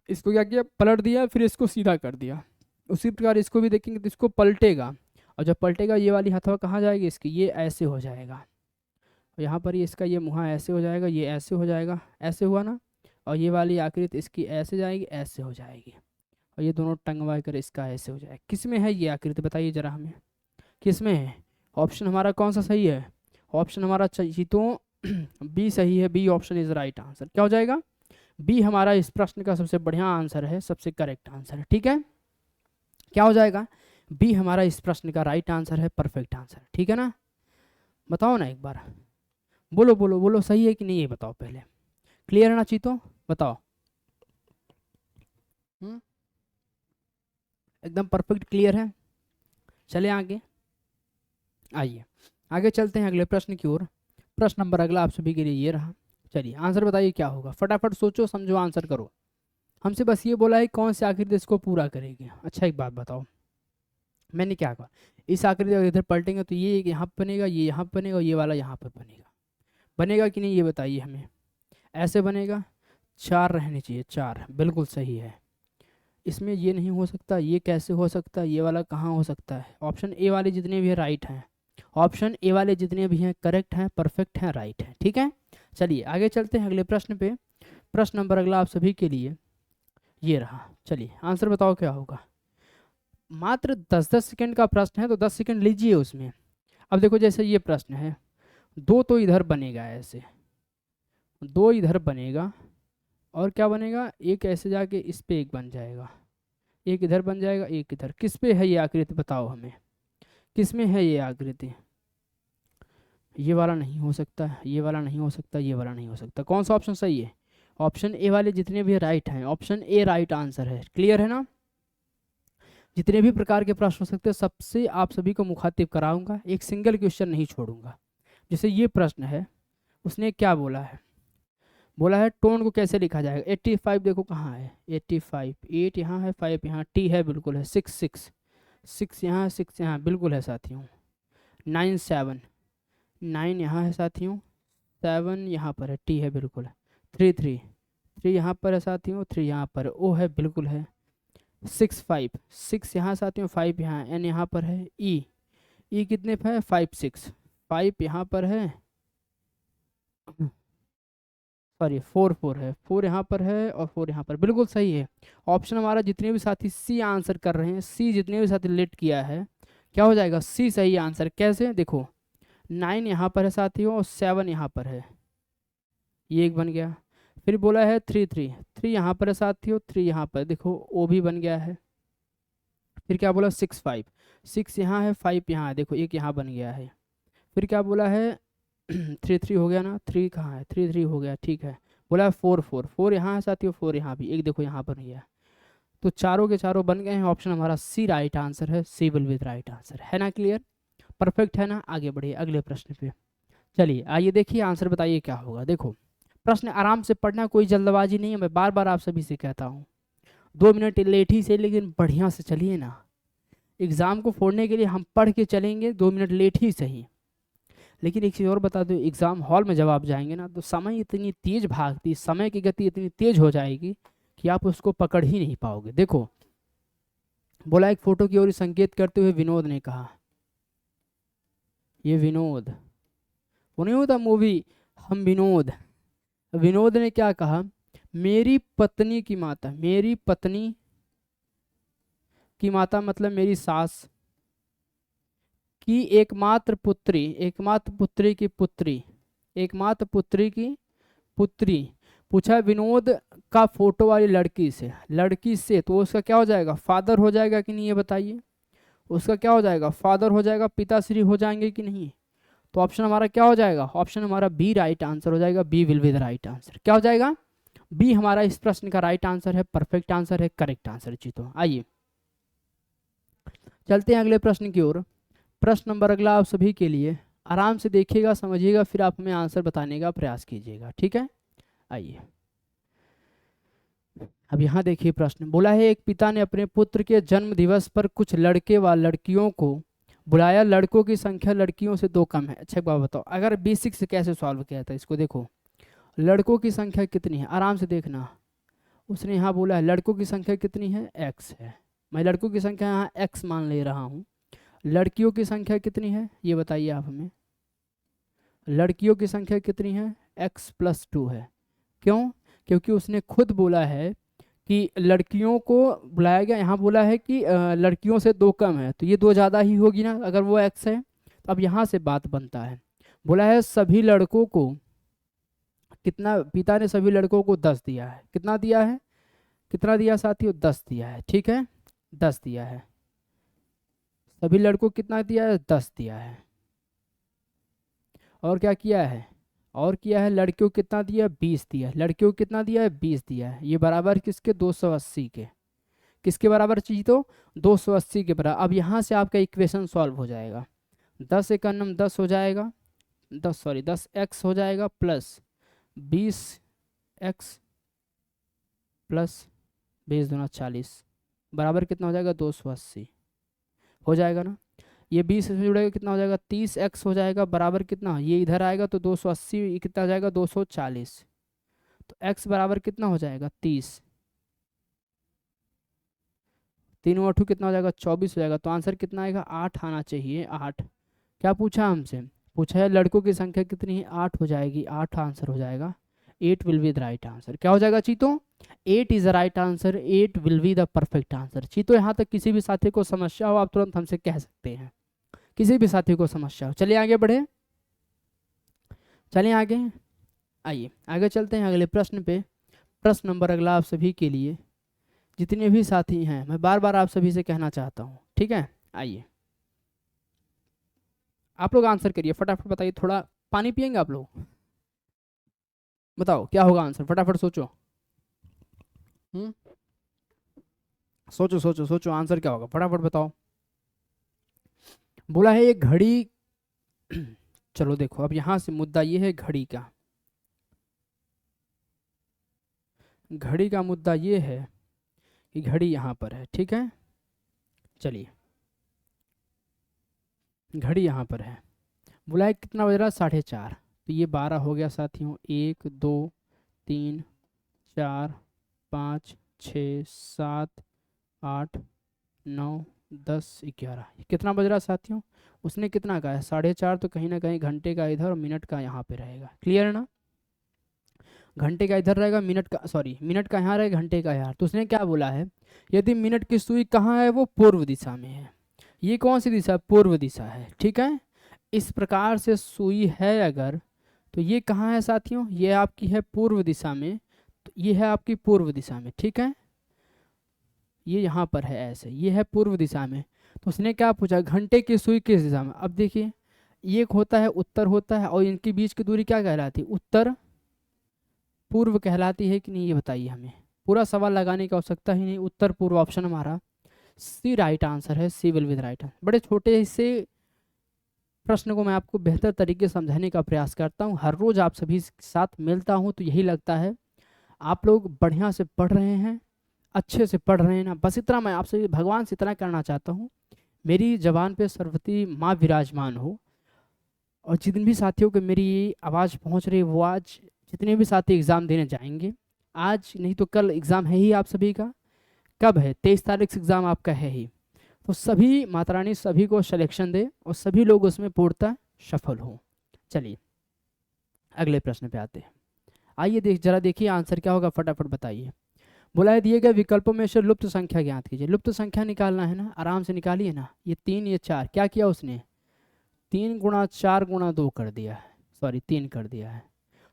इसको क्या किया? पलट दिया, फिर इसको सीधा कर दिया। उसी प्रकार इसको भी देखेंगे तो इसको पलटेगा, और जब पलटेगा ये वाली हथवा कहाँ जाएगी इसकी? ये ऐसे हो जाएगा। यहाँ पर ये इसका ये मुँह ऐसे हो जाएगा, ये ऐसे हो जाएगा, ऐसे हुआ ना। और ये वाली आकृति इसकी ऐसे जाएगी, ऐसे हो जाएगी। और ये दोनों टंगवा कर इसका ऐसे हो जाएगा। किस में है ये आकृति बताइए जरा हमें, किस में है? ऑप्शन हमारा कौन सा सही है? ऑप्शन हमारा चाहिए तो बी सही है। B option is right answer. क्या हो जाएगा? बी हमारा इस प्रश्न का सबसे बढ़िया आंसर है, सबसे करेक्ट आंसर है। ठीक है, क्या हो जाएगा? बी हमारा इस प्रश्न का राइट आंसर है, परफेक्ट आंसर। ठीक है ना, बताओ ना एक बार, बोलो बोलो बोलो, सही है कि नहीं ये बताओ पहले। क्लियर है ना चीतो? बताओ। एकदम परफेक्ट क्लियर है। चले आगे, आइए आगे चलते हैं अगले प्रश्न की ओर। प्रश्न नंबर अगला आप सभी के लिए ये रहा। चलिए आंसर बताइए क्या होगा, फटाफट सोचो समझो आंसर करो। हमसे बस ये बोला है कौन सी आकृति इसको पूरा करेगी। अच्छा एक बात बताओ, मैंने क्या कहा? इस आकृति अगर इधर पलटेंगे तो ये यहाँ पर बनेगा, ये यहाँ पर बनेगा, ये वाला यहाँ पर बनेगा। बनेगा कि नहीं ये बताइए हमें। ऐसे बनेगा, चार रहने चाहिए, चार बिल्कुल सही है। इसमें ये नहीं हो सकता, ये कैसे हो सकता है, ये वाला कहाँ हो सकता है? ऑप्शन ए वाले जितने भी हैं राइट हैं, ऑप्शन ए वाले जितने भी हैं करेक्ट हैं, परफेक्ट हैं, राइट हैं। ठीक है, चलिए आगे चलते हैं अगले प्रश्न पे। प्रश्न नंबर अगला आप सभी के लिए ये रहा। चलिए आंसर बताओ क्या होगा। मात्र 10-10 सेकंड का प्रश्न है, तो 10 सेकंड लीजिए उसमें। अब देखो जैसे ये प्रश्न है, दो तो इधर बनेगा, ऐसे दो इधर बनेगा, और क्या बनेगा? एक ऐसे जाके इस पे एक बन जाएगा, एक इधर बन जाएगा, एक इधर। किस पे है ये आकृति बताओ हमें, किस में है ये आकृति? ये वाला नहीं हो सकता, ये वाला नहीं हो सकता, ये वाला नहीं हो सकता। कौन सा ऑप्शन सही है? ऑप्शन ए वाले जितने भी राइट हैं, ऑप्शन ए राइट आंसर है। क्लियर है ना। जितने भी प्रकार के प्रश्न हो सकते हैं सबसे आप सभी को मुखातिब कराऊंगा, एक सिंगल क्वेश्चन नहीं छोड़ूंगा। जैसे ये प्रश्न है, उसने क्या बोला है? बोला है टोन को कैसे लिखा जाएगा। 85 देखो कहाँ है, 85, 8 यहाँ है, 5 यहाँ, टी है बिल्कुल है, 6 6 6 यहाँ, 6 यहाँ बिल्कुल है साथियों, 9 7 9 यहाँ है साथियों, 7 यहाँ पर है, टी है बिल्कुल है, 3 3 3 यहाँ पर है साथियों, 3 यहाँ पर ओ है बिल्कुल है, 6 5 6 यहाँ साथियों, 5 यहाँ, एन यहाँ पर है, ई कितने पे है? 5 6 5 यहाँ पर है, सॉरी 4 4 है, 4 यहाँ पर है और 4 यहाँ पर, बिल्कुल सही है। ऑप्शन हमारा जितने भी साथी सी आंसर कर रहे हैं, सी जितने भी साथी लेट किया है, क्या हो जाएगा? सी सही आंसर। कैसे? देखो 9 यहाँ पर है साथियों और 7 यहाँ पर है, ये एक बन गया। फिर बोला है 3 3 3 यहाँ पर है साथियों, 3 यहाँ पर देखो ओ भी बन गया है। फिर क्या बोला? 6 5 6 यहाँ है, 5 यहाँ है, देखो एक यहाँ बन गया है। फिर क्या बोला है? 3 3 हो गया ना, 3 कहाँ है? 3 3 हो गया, ठीक है। बोला 4 4 4 यहाँ है साथियों, 4 यहाँ भी, एक देखो यहाँ पर गया। तो चारों के चारों बन गए हैं। ऑप्शन हमारा सी राइट आंसर है, C will with right answer है ना। क्लियर, परफेक्ट है ना। आगे बढ़िए अगले प्रश्न पे। चलिए आइए देखिए आंसर बताइए क्या होगा। देखो प्रश्न आराम से पढ़ना, कोई जल्दबाजी नहीं है, मैं बार बार आप सभी से कहता हूँ। 2 मिनट लेट ही से लेकिन बढ़िया से चलिए ना। एग्ज़ाम को फोड़ने के लिए हम पढ़ के चलेंगे, 2 मिनट लेट ही सही। लेकिन एक चीज़ और बता दो, एग्ज़ाम हॉल में जब आप जाएंगे ना तो समय इतनी तेज भागती, समय की गति इतनी तेज हो जाएगी कि आप उसको पकड़ ही नहीं पाओगे। देखो बोला एक फोटो की ओर संकेत करते हुए विनोद ने कहा, ये विनोद, वो नहीं होता मूवी हम विनोद। विनोद ने क्या कहा? मेरी पत्नी की माता, मेरी पत्नी की माता मतलब मेरी सास की एकमात्र पुत्री, एकमात्र पुत्री की पुत्री, एकमात्र पुत्री की पुत्री। पूछा विनोद का फोटो वाली लड़की से, लड़की से, तो उसका क्या हो जाएगा? फादर हो जाएगा कि नहीं ये बताइए। उसका क्या हो जाएगा? फादर हो जाएगा, पिताश्री हो जाएंगे कि नहीं? तो ऑप्शन हमारा क्या हो जाएगा, ऑप्शन हमारा बी राइट आंसर हो जाएगा, B will be the right answer. क्या हो जाएगा, बी हमारा इस प्रश्न का राइट आंसर है, परफेक्ट आंसर है, करेक्ट आंसर है। तो आइए चलते हैं अगले प्रश्न की ओर। प्रश्न नंबर अगला आप सभी के लिए, आराम से देखिएगा, समझिएगा, फिर आप हमें आंसर बताने का प्रयास कीजिएगा, ठीक है। आइए अब यहाँ देखिए, प्रश्न बोला है, एक पिता ने अपने पुत्र के जन्म दिवस पर कुछ लड़के व लड़कियों को बुलाया, लड़कों की संख्या लड़कियों से 2 कम है। अच्छा एक बात बताओ, अगर बेसिक से कैसे सॉल्व किया था इसको, देखो लड़कों की संख्या कितनी है, आराम से देखना। उसने यहाँ बोला है लड़कों की संख्या कितनी है, x है, मैं लड़कों की संख्या यहाँ x मान ले रहा हूँ। लड़कियों की संख्या कितनी है ये बताइए आप हमें, लड़कियों की संख्या कितनी है, x+2 है। क्यों, क्योंकि उसने खुद बोला है कि लड़कियों को बुलाया गया, यहाँ बोला है कि लड़कियों से 2 कम है, तो ये 2 ज़्यादा ही होगी ना, अगर वो x है। तो अब यहाँ से बात बनता है, बोला है सभी लड़कों को कितना, पिता ने सभी लड़कों को 10 दिया है। कितना दिया है, कितना दिया साथियों, 10 दिया है, ठीक है, 10 दिया है। सभी लड़कों को कितना दिया है, 10 दिया है। और क्या किया है, और किया है, लड़कियों को कितना दिया, 20 दिया है। लड़कियों को कितना दिया है, 20 दिया है। ये बराबर किसके, 280 के। किसके बराबर चाहिए, तो 280 के बराबर। अब यहाँ से आपका इक्वेशन सॉल्व हो जाएगा, 10 एकम 10 हो जाएगा, 10x हो जाएगा प्लस 20x प्लस 20 दूना 40 बराबर कितना हो जाएगा, 280 हो जाएगा ना। ये 20 से जुड़ेगा कितना हो जाएगा, 30x हो जाएगा बराबर कितना, ये इधर आएगा तो 280 कितना हो जाएगा, 240। तो x बराबर कितना हो जाएगा, 30, 3 कितना हो जाएगा, 24 हो जाएगा। तो आंसर कितना आएगा, 8 आना चाहिए, 8। क्या पूछा हमसे, पूछा है लड़कों की संख्या कितनी है, 8 हो जाएगी, 8 आंसर हो जाएगा, 8 will be the right answer. क्या हो जाएगा चीतो, 8 is the right answer, 8 will be the perfect answer. चीतो यहाँ तक किसी भी साथी को समस्या हो आप तुरंत हमसे कह सकते हैं, किसी भी साथी को समस्या हो। चलिए आगे बढ़े, चलिए आगे, आइए आगे चलते हैं अगले प्रश्न पे। प्रश्न नंबर अगला आप सभी के लिए, जितने भी साथी हैं मैं बार बार आप सभी से कहना चाहता हूँ, ठीक है। आइए आप लोग आंसर करिए, फटाफट बताइए, थोड़ा पानी पियेंगे आप लोग, बताओ क्या होगा आंसर, फटाफट सोचो। सोचो सोचो सोचो, आंसर क्या होगा, फटाफट बताओ। बोला है एक घड़ी चलो देखो, अब यहां से मुद्दा ये है घड़ी का, घड़ी का मुद्दा ये है कि घड़ी यहां पर है, ठीक है। चलिए घड़ी यहां पर है, बोला है कितना बज रहा है, 4:30। तो ये 12 हो गया साथियों, 1 2 3 4 5 6 7 8 9 10 11, कितना बज रहा है साथियों, उसने कितना कहा है, 4:30। तो कहीं ना कहीं घंटे का इधर और मिनट का यहाँ पे रहेगा, क्लियर है ना। घंटे का इधर रहेगा, मिनट का, सॉरी मिनट का यहाँ रहेगा, घंटे का यहाँ। तो उसने क्या बोला है, यदि मिनट की सुई कहाँ है, वो पूर्व दिशा में है। ये कौन सी दिशा, पूर्व दिशा है, ठीक है। इस प्रकार से सुई है अगर, तो ये कहाँ है साथियों, ये आपकी है पूर्व दिशा में, तो ये है आपकी पूर्व दिशा में, ठीक है। ये यहाँ पर है ऐसे, ये है पूर्व दिशा में। तो उसने क्या पूछा, घंटे की सुई किस दिशा में। अब देखिए एक होता है उत्तर होता है, और इनके बीच की दूरी क्या कहलाती है, उत्तर पूर्व कहलाती है कि नहीं, ये बताइए हमें। पूरा सवाल लगाने की आवश्यकता ही नहीं, उत्तर पूर्व ऑप्शन हमारा सी राइट आंसर है, C will be the right answer. बड़े छोटे हिस्से प्रश्न को मैं आपको बेहतर तरीके से समझाने का प्रयास करता हूँ, हर रोज आप सभी के साथ मिलता हूँ, तो यही लगता है आप लोग बढ़िया से पढ़ रहे हैं, अच्छे से पढ़ रहे हैं ना। बस इतना मैं आपसे भगवान से इतना करना चाहता हूँ, मेरी जबान पे सरस्वती माँ विराजमान हो, और जितने भी साथियों को मेरी आवाज़ पहुँच रही है, वो आज जितने भी साथी एग्ज़ाम देने जाएंगे, आज नहीं तो कल एग्ज़ाम है ही आप सभी का। कब है, 23 तारीख से एग्ज़ाम आपका है ही। तो सभी माता रानी सभी को सिलेक्शन दे और सभी लोग उसमें पूर्णतः सफल हो। चलिए अगले प्रश्न पे आते हैं, आइए जरा देखिए आंसर क्या होगा, फटाफट बताइए। बोला है दिए गए विकल्पों में से लुप्त संख्या ज्ञात कीजिए। लुप्त संख्या निकालना है ना, आराम से निकालिए ना। ये 3 ये 4, क्या किया उसने, 3 गुणा 4 गुणा 2 कर दिया है, सॉरी 3 कर दिया है।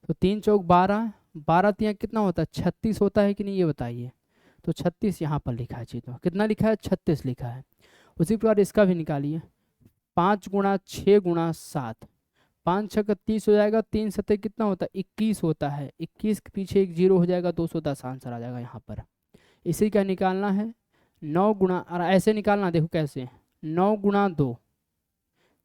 तो 3 चौक 12, 12 तिया कितना होता है, 36 होता है कि नहीं, ये बताइए। तो 36 यहाँ पर लिखा है, चीज़ कितना लिखा है, 36 लिखा है। उसी प्रकार इसका भी निकालिए, 5 गुणा 6 गुणा 7, 5 छक्का 30 हो जाएगा, 3 सत्ते कितना होता है 21 होता है, 21 के पीछे एक जीरो हो जाएगा, 210 आंसर आ जाएगा यहाँ पर। इसी का निकालना है 9 गुणा, और ऐसे निकालना, देखो कैसे 9 गुणा 2,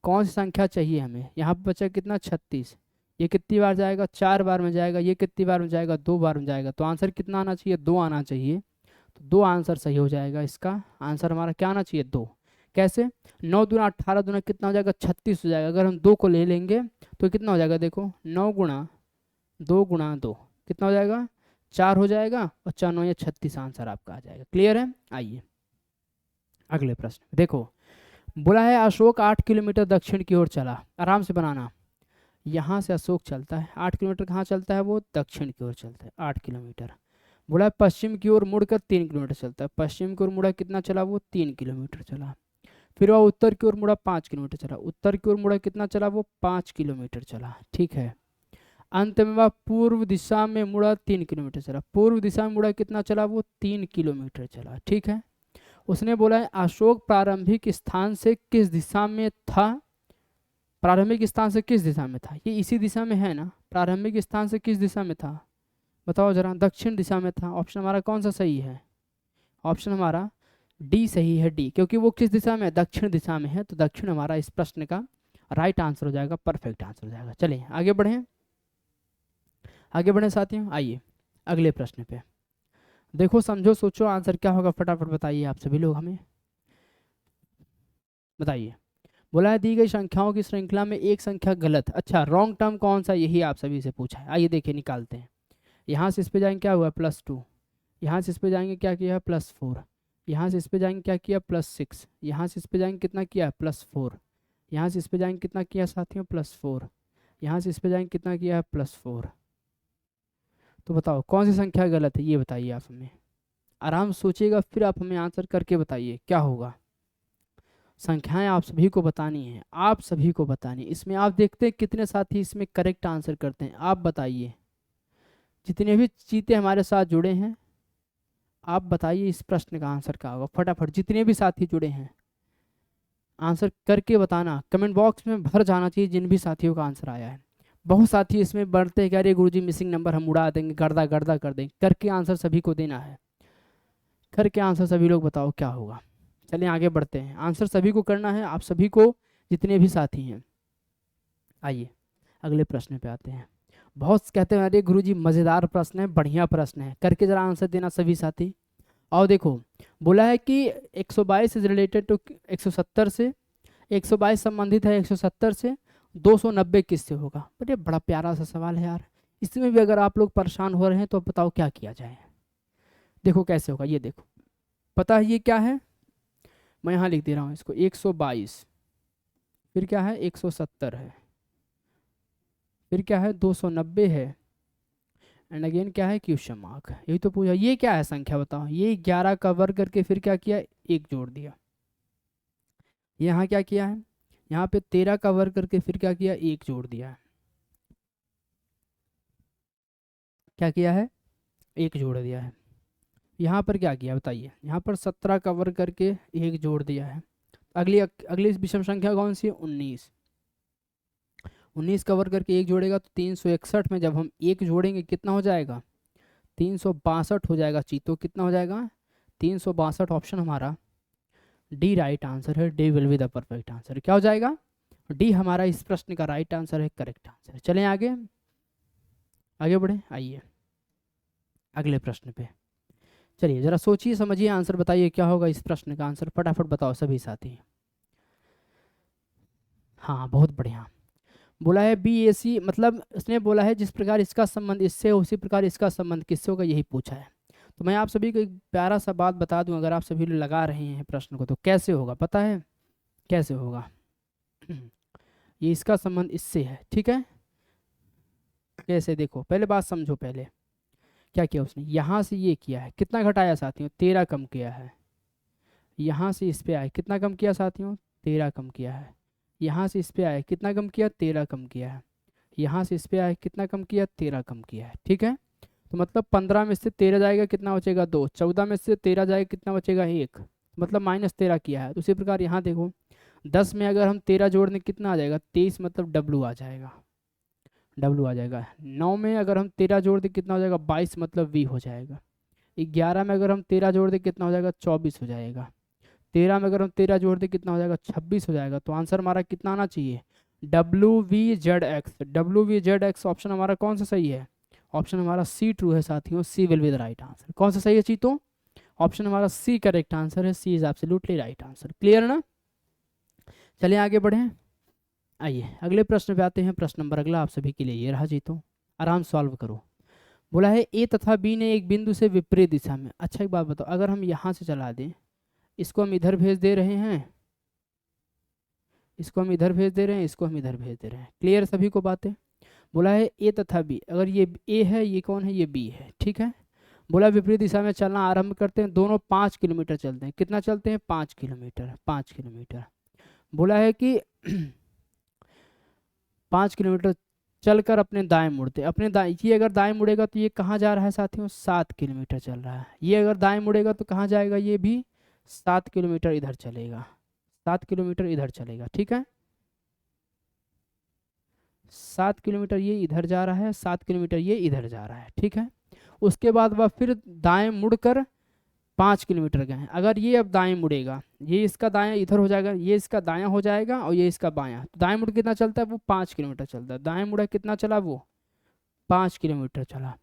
कौन सी संख्या चाहिए हमें, यहाँ पर बचा कितना 36, ये कितनी बार जाएगा 4 बार में जाएगा, ये कितनी बार में जाएगा 2 बार में जाएगा, तो आंसर कितना आना चाहिए 2 आना चाहिए, तो 2 आंसर सही हो जाएगा। इसका आंसर हमारा क्या आना चाहिए 2। कैसे 9 दूना 18 दूना कितना हो जाएगा 36 हो जाएगा, अगर हम 2 को ले लेंगे तो कितना हो जाएगा, देखो 9 गुणा 2 कितना हो जाएगा 4 हो जाएगा, और 4 9 या 36 आंसर आपका आ जाएगा। क्लियर है। आइए अगले प्रश्न देखो, बोला है अशोक 8 किलोमीटर दक्षिण की ओर चला, आराम से बनाना, यहाँ से अशोक चलता है 8 किलोमीटर, कहाँ चलता है वो दक्षिण की ओर चलता है 8 किलोमीटर। बोला है पश्चिम की ओर मुड़कर 3 किलोमीटर चलता है, पश्चिम की ओर मुड़ा कितना चला वो 3 किलोमीटर चला। फिर वह उत्तर की ओर मुड़ा 5 किलोमीटर चला, उत्तर की ओर मुड़ा कितना चला वो 5 किलोमीटर चला। ठीक है, अंत में वह पूर्व दिशा में मुड़ा 3 किलोमीटर चला, पूर्व दिशा में मुड़ा कितना चला वो 3 किलोमीटर चला। ठीक है, उसने बोला है अशोक प्रारंभिक स्थान से किस दिशा में था, प्रारंभिक स्थान से किस दिशा में था, ये इसी दिशा में है ना, प्रारंभिक स्थान से किस दिशा में था बताओ जरा, दक्षिण दिशा में था। ऑप्शन हमारा कौन सा सही है, ऑप्शन हमारा डी सही है, डी, क्योंकि वो किस दिशा में है दक्षिण दिशा में है, तो दक्षिण हमारा इस प्रश्न का राइट आंसर हो जाएगा, परफेक्ट आंसर हो जाएगा। चलिए आगे बढ़ें, आगे बढ़े साथियों। आइए अगले प्रश्न पे, देखो समझो सोचो आंसर क्या होगा, फटाफट बताइए आप सभी लोग हमें बताइए। बोला है दी गई संख्याओं की श्रृंखला में एक संख्या गलत, अच्छा रॉन्ग टर्म कौन सा, यही आप सभी से पूछा है। आइए देखिए निकालते हैं, यहाँ से इस पे जाएंगे क्या हुआ +2, यहाँ से इस पे जाएंगे क्या किया +4, यहाँ से इस पे जाएंगे क्या किया +6, यहाँ से इस पे जाएंगे कितना किया +4, यहाँ से इस पे जाएंगे कितना किया साथियों +4, यहाँ से इस पे जाएंगे कितना किया है +4। तो बताओ कौन सी संख्या गलत है, ये बताइए आप हमें, आराम से सोचिएगा फिर आप हमें आंसर करके बताइए क्या होगा। संख्याएं आप सभी को बतानी है, आप सभी को बतानी। इसमें आप देखते हैं कितने साथी इसमें करेक्ट आंसर करते हैं, आप बताइए, जितने भी चीते हमारे साथ जुड़े हैं आप बताइए इस प्रश्न का आंसर क्या होगा, फटाफट जितने भी साथी जुड़े हैं आंसर करके बताना, कमेंट बॉक्स में भर जाना चाहिए जिन भी साथियों का आंसर आया है। बहुत साथी इसमें बढ़ते हैं, कह रहे गुरुजी मिसिंग नंबर हम उड़ा देंगे, गर्दा गर्दा कर देंगे, करके आंसर सभी को देना है, करके आंसर सभी लोग बताओ क्या होगा। चलिए आगे बढ़ते हैं, आंसर सभी को करना है, आप सभी को जितने भी साथी हैं। आइए अगले प्रश्न पे आते हैं। बहुत कहते हैं अरे गुरुजी मज़ेदार प्रश्न है, बढ़िया प्रश्न है, करके जरा आंसर देना सभी साथी। और देखो बोला है कि 122 इज रिलेटेड टू 170 से, 122 संबंधित है 170 से, 290 किससे होगा। अरे बड़ा प्यारा सा सवाल है यार, इसमें भी अगर आप लोग परेशान हो रहे हैं तो बताओ क्या किया जाए। देखो कैसे होगा, ये देखो पता है ये क्या है, मैं यहाँ लिख दे रहा हूँ इसको 122, फिर क्या है 170 है, फिर क्या है 290 है, एंड अगेन क्या है क्वेश्चन मार्क। यही तो पूछा, ये क्या है संख्या बताओ, ये 11 का वर्ग करके फिर क्या किया 1 जोड़ दिया, यहाँ क्या किया है यहाँ पे 13 का वर्ग करके फिर क्या किया 1 जोड़ दिया है, क्या किया है 1 जोड़ दिया है। यहाँ पर क्या किया बताइए, यहाँ पर 17 का वर्ग करके 1 जोड़ दिया है। अगली अगली विषम संख्या कौन सी है 19, 19 का वर्ग करके 1 जोड़ेगा तो 361 में जब हम 1 जोड़ेंगे कितना हो जाएगा 362 हो जाएगा। चीतो कितना हो जाएगा 362। ऑप्शन हमारा डी राइट आंसर है, D will be the perfect answer. क्या हो जाएगा डी हमारा इस प्रश्न का राइट आंसर है, करेक्ट आंसर है। चलें आगे, आगे बढ़े। आइए अगले प्रश्न पे, चलिए जरा सोचिए समझिए आंसर बताइए क्या होगा इस प्रश्न का आंसर, फटाफट बताओ सभी साथी। हाँ बहुत बढ़िया, बोला है BAC, मतलब इसने बोला है जिस प्रकार इसका संबंध इससे हो उसी प्रकार इसका संबंध किससे होगा, यही पूछा है। तो मैं आप सभी को एक प्यारा सा बात बता दूं, अगर आप सभी लोग लगा रहे हैं प्रश्न को तो कैसे होगा पता है, कैसे होगा ये इसका संबंध इससे है, ठीक है। कैसे देखो पहले बात समझो, पहले क्या किया उसने, यहाँ से ये किया है कितना घटाया साथियों 13 कम किया है, यहाँ से इस पे आए कितना कम किया साथियों 13 कम किया है, यहाँ से इस पे आए कितना कम किया 13 कम किया है, यहाँ से इस पे आए कितना कम किया 13 कम किया है, ठीक है। तो मतलब 15 में से 13 जाएगा कितना बचेगा 2, 14 में से 13 जाएगा कितना बचेगा 1, मतलब -13 किया है। तो उसी प्रकार यहाँ देखो 10 में अगर हम 13 जोड़ दें कितना आ जाएगा, 23, मतलब डब्लू आ जाएगा, डब्लू आ जाएगा। 9 में अगर हम 13 जोड़ दें कितना हो जाएगा, 22, मतलब वी हो जाएगा। 11 में अगर हम 13 जोड़ दें कितना हो जाएगा, 24 हो जाएगा। 13 में अगर हम 13 जोड़ दें कितना हो जाएगा, 26 हो जाएगा। तो आंसर हमारा कितना आना चाहिए, W V Z x. W V Z x option हमारा कौन सा सही है, ऑप्शन हमारा सी ट्रू है साथियों, C will be the right answer. कौन सा सही है चीतों, ऑप्शन हमारा सी करेक्ट आंसर है, C is absolutely right answer. Clear ना, चलिए आगे बढ़ें। आइए अगले प्रश्न पे आते हैं। प्रश्न नंबर अगला आप सभी के लिए ये रहा जीतो, आराम सॉल्व करो। बोला है ए तथा बी ने एक बिंदु से विपरीत दिशा में। अच्छा एक बात बताओ, अगर हम यहाँ से चला दें, इसको हम इधर भेज दे रहे हैं, इसको हम इधर भेज दे रहे हैं, इसको हम इधर भेज दे रहे हैं। क्लियर सभी को बातें। बोला है ए तथा बी, अगर ये ए है, ये कौन है, ये बी है, ठीक है। बोला विपरीत दिशा में चलना आरंभ करते हैं, दोनों 5 किलोमीटर चलते हैं। कितना चलते हैं, 5 किलोमीटर, 5 किलोमीटर। बोला है कि 5 किलोमीटर चलकर अपने दाएं मुड़ते, अपने दाएं, ये अगर दाएं मुड़ेगा तो ये कहाँ जा रहा है साथियों, 7 किलोमीटर चल रहा है। ये अगर दाएं मुड़ेगा तो कहाँ जाएगा, ये भी 7 किलोमीटर इधर चलेगा, 7 किलोमीटर इधर चलेगा, ठीक है। 7 किलोमीटर ये इधर जा रहा है, 7 किलोमीटर ये इधर जा रहा है, ठीक है। उसके बाद वह फिर दाएं मुड़कर 5 किलोमीटर गए हैं। अगर ये अब दाएं मुड़ेगा, ये इसका दायां इधर हो जाएगा, ये इसका दायां हो जाएगा और ये इसका बायां। तो दाएं मुड़ कितना चलता है, वो 5 किलोमीटर चलता है। दाएं मुड़ा कितना चला, वो 5 किलोमीटर चला।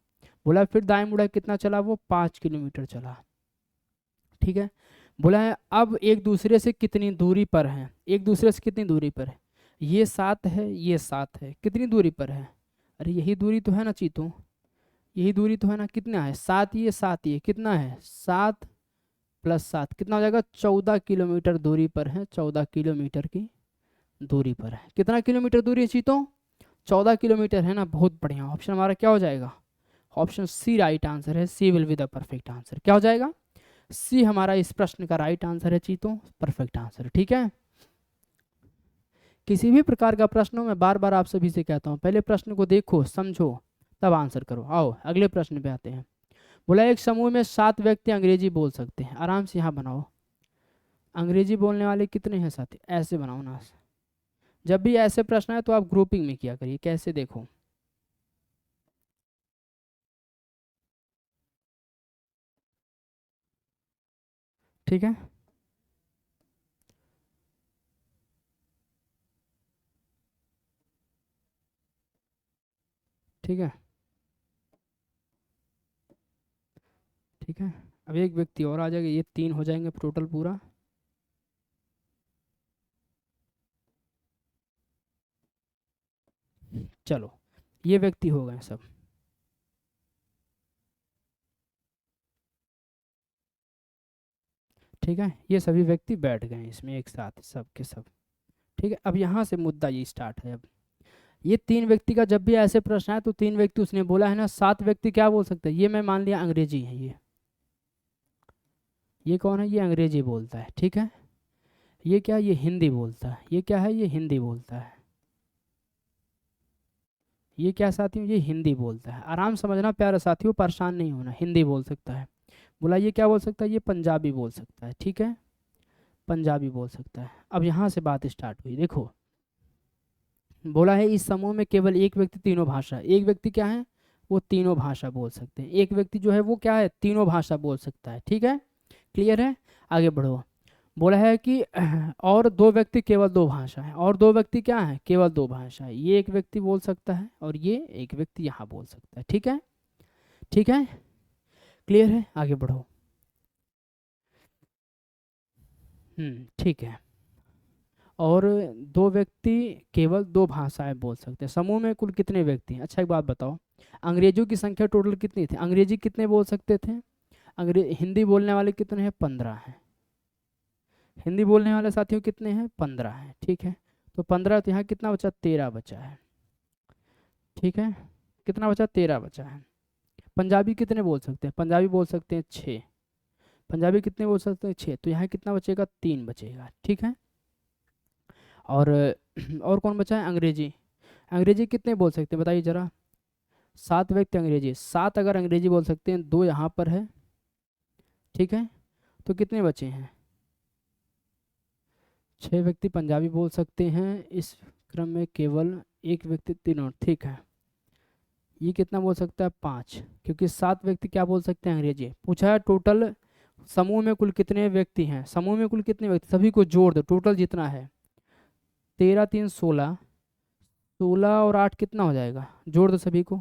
बोला फिर दाएं मुड़ा कितना चला, वो 5 किलोमीटर चला, ठीक है। बोला है अब एक दूसरे से कितनी दूरी पर है, एक दूसरे से कितनी दूरी पर है, ये 7 है, ये 7 है, कितनी दूरी पर है, अरे यही दूरी तो है ना चीतों, यही दूरी तो है ना। कितना है, 7, ये 7, ये कितना है, 7 + 7 कितना हो जाएगा, 14 किलोमीटर दूरी पर है, 14 किलोमीटर की दूरी पर है। कितना किलोमीटर दूरी है चीतों, 14 किलोमीटर है ना, बहुत बढ़िया। ऑप्शन हमारा क्या हो जाएगा, ऑप्शन सी राइट आंसर है, C will be the perfect answer. क्या हो जाएगा, सी हमारा इस प्रश्न का राइट आंसर है चीतों, परफेक्ट आंसर, ठीक है। किसी भी प्रकार का प्रश्न हो, मैं बार बार आप सभी से कहता हूँ, पहले प्रश्न को देखो, समझो, तब आंसर करो। आओ अगले प्रश्न पे आते हैं। बोला एक समूह में 7 व्यक्ति अंग्रेजी बोल सकते हैं। आराम से यहाँ बनाओ, अंग्रेजी बोलने वाले कितने हैं साथी, ऐसे बनाओ ना। जब भी ऐसे प्रश्न है तो आप ग्रुपिंग में किया करिए। कैसे, देखो ठीक है, ठीक है, ठीक है। अब एक व्यक्ति और आ जाएगा, ये 3 हो जाएंगे टोटल पूरा। चलो ये व्यक्ति हो गए सब, ठीक है। ये सभी व्यक्ति बैठ गए इसमें एक साथ, सब के सब, ठीक है। अब यहाँ से मुद्दा ये स्टार्ट है। अब ये 3 व्यक्ति का जब भी ऐसे प्रश्न है तो 3 व्यक्ति उसने बोला है ना, 7 व्यक्ति क्या बोल सकते हैं, ये मैं मान लिया अंग्रेजी है, ये कौन है, ये अंग्रेजी बोलता है, ठीक है। ये क्या, ये हिंदी बोलता है, ये क्या है, ये हिंदी बोलता है, ये क्या साथियों, ये हिंदी बोलता है। आराम समझना प्यारे साथियों, परेशान नहीं होना, हिंदी बोल सकता है। बोला ये क्या बोल सकता है, ये पंजाबी बोल सकता है, ठीक है, पंजाबी बोल सकता है। अब यहाँ से बात स्टार्ट हुई, देखो बोला है इस समूह में केवल एक व्यक्ति तीनों भाषा, एक व्यक्ति क्या है, वो तीनों भाषा बोल सकते हैं। एक व्यक्ति जो है वो क्या है, तीनों भाषा बोल सकता है, ठीक है। क्लियर है, आगे बढ़ो। बोला है कि और 2 व्यक्ति केवल 2 भाषा है, और 2 व्यक्ति क्या है, केवल 2 भाषा है। ये एक व्यक्ति बोल सकता है और ये एक व्यक्ति यहाँ बोल सकता है, ठीक है, ठीक है। क्लियर है, आगे बढ़ो। ठीक है। और 2 व्यक्ति केवल 2 भाषाएं बोल सकते हैं। समूह में कुल कितने व्यक्ति हैं, अच्छा एक बात बताओ, अंग्रेजों की संख्या टोटल कितनी थी, अंग्रेजी कितने बोल सकते थे, हिंदी बोलने वाले कितने हैं, 15 हैं। हिंदी बोलने वाले साथियों कितने हैं, 15 हैं, ठीक है। तो 15, तो यहाँ कितना बचा, 13 बचा है, ठीक है। कितना बचा, 13 बचा है। पंजाबी कितने बोल सकते हैं, पंजाबी बोल सकते हैं 6, पंजाबी कितने बोल सकते हैं, 6। तो यहाँ कितना बचेगा, 3 बचेगा, ठीक है। और और कौन बचा है, अंग्रेजी, अंग्रेजी कितने बोल सकते हैं बताइए जरा, 7 व्यक्ति अंग्रेजी, 7 अगर अंग्रेजी बोल सकते हैं, 2 यहाँ पर है, ठीक है। तो कितने बचे हैं, 6 व्यक्ति पंजाबी बोल सकते हैं, इस क्रम में केवल एक व्यक्ति 3 और, ठीक है। ये कितना बोल सकता है? 5, क्योंकि 7 व्यक्ति क्या बोल सकते हैं? अंग्रेजी। पूछा है टोटल समूह में कुल कितने व्यक्ति हैं, समूह में कुल कितने व्यक्ति, सभी को जोड़ दो, टोटल जितना है 13 3 16, 16 और 8 कितना हो जाएगा? जोड़ दो सभी को,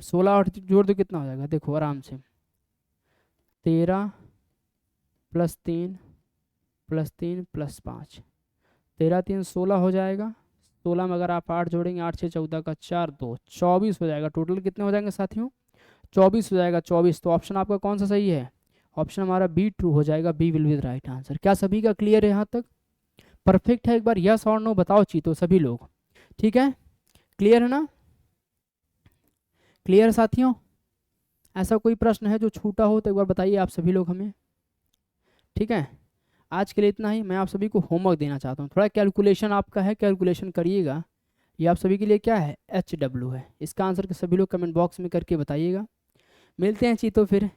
16 8 जोड़ दो, कितना हो जाएगा? देखो आराम से, 13 + 3 + 3 + 5, 13 3 16 हो जाएगा। 16 में अगर आप 8 जोड़ेंगे, 8 6 14 का 4 2 24 हो जाएगा। टोटल कितने हो जाएंगे साथियों? 24 हो जाएगा। 24, तो ऑप्शन आपका कौन सा सही है? ऑप्शन हमारा बी ट्रू हो जाएगा। B will be the right answer. क्या सभी का क्लियर है यहाँ तक? परफेक्ट है? एक बार यस और नो बताओ चीतो सभी लोग, ठीक है? क्लियर है ना? क्लियर साथियों? ऐसा कोई प्रश्न है जो छूटा हो तो एक बार बताइए आप सभी लोग हमें, ठीक है? आज के लिए इतना ही। मैं आप सभी को होमवर्क देना चाहता हूँ, थोड़ा कैलकुलेशन आपका है, कैलकुलेशन करिएगा। ये आप सभी के लिए क्या है? HW है। इसका आंसर के सभी लोग कमेंट बॉक्स में करके बताइएगा। मिलते हैं चीतो फिर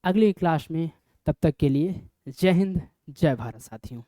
अगली क्लास में, तब तक के लिए जय हिंद जय भारत साथियों।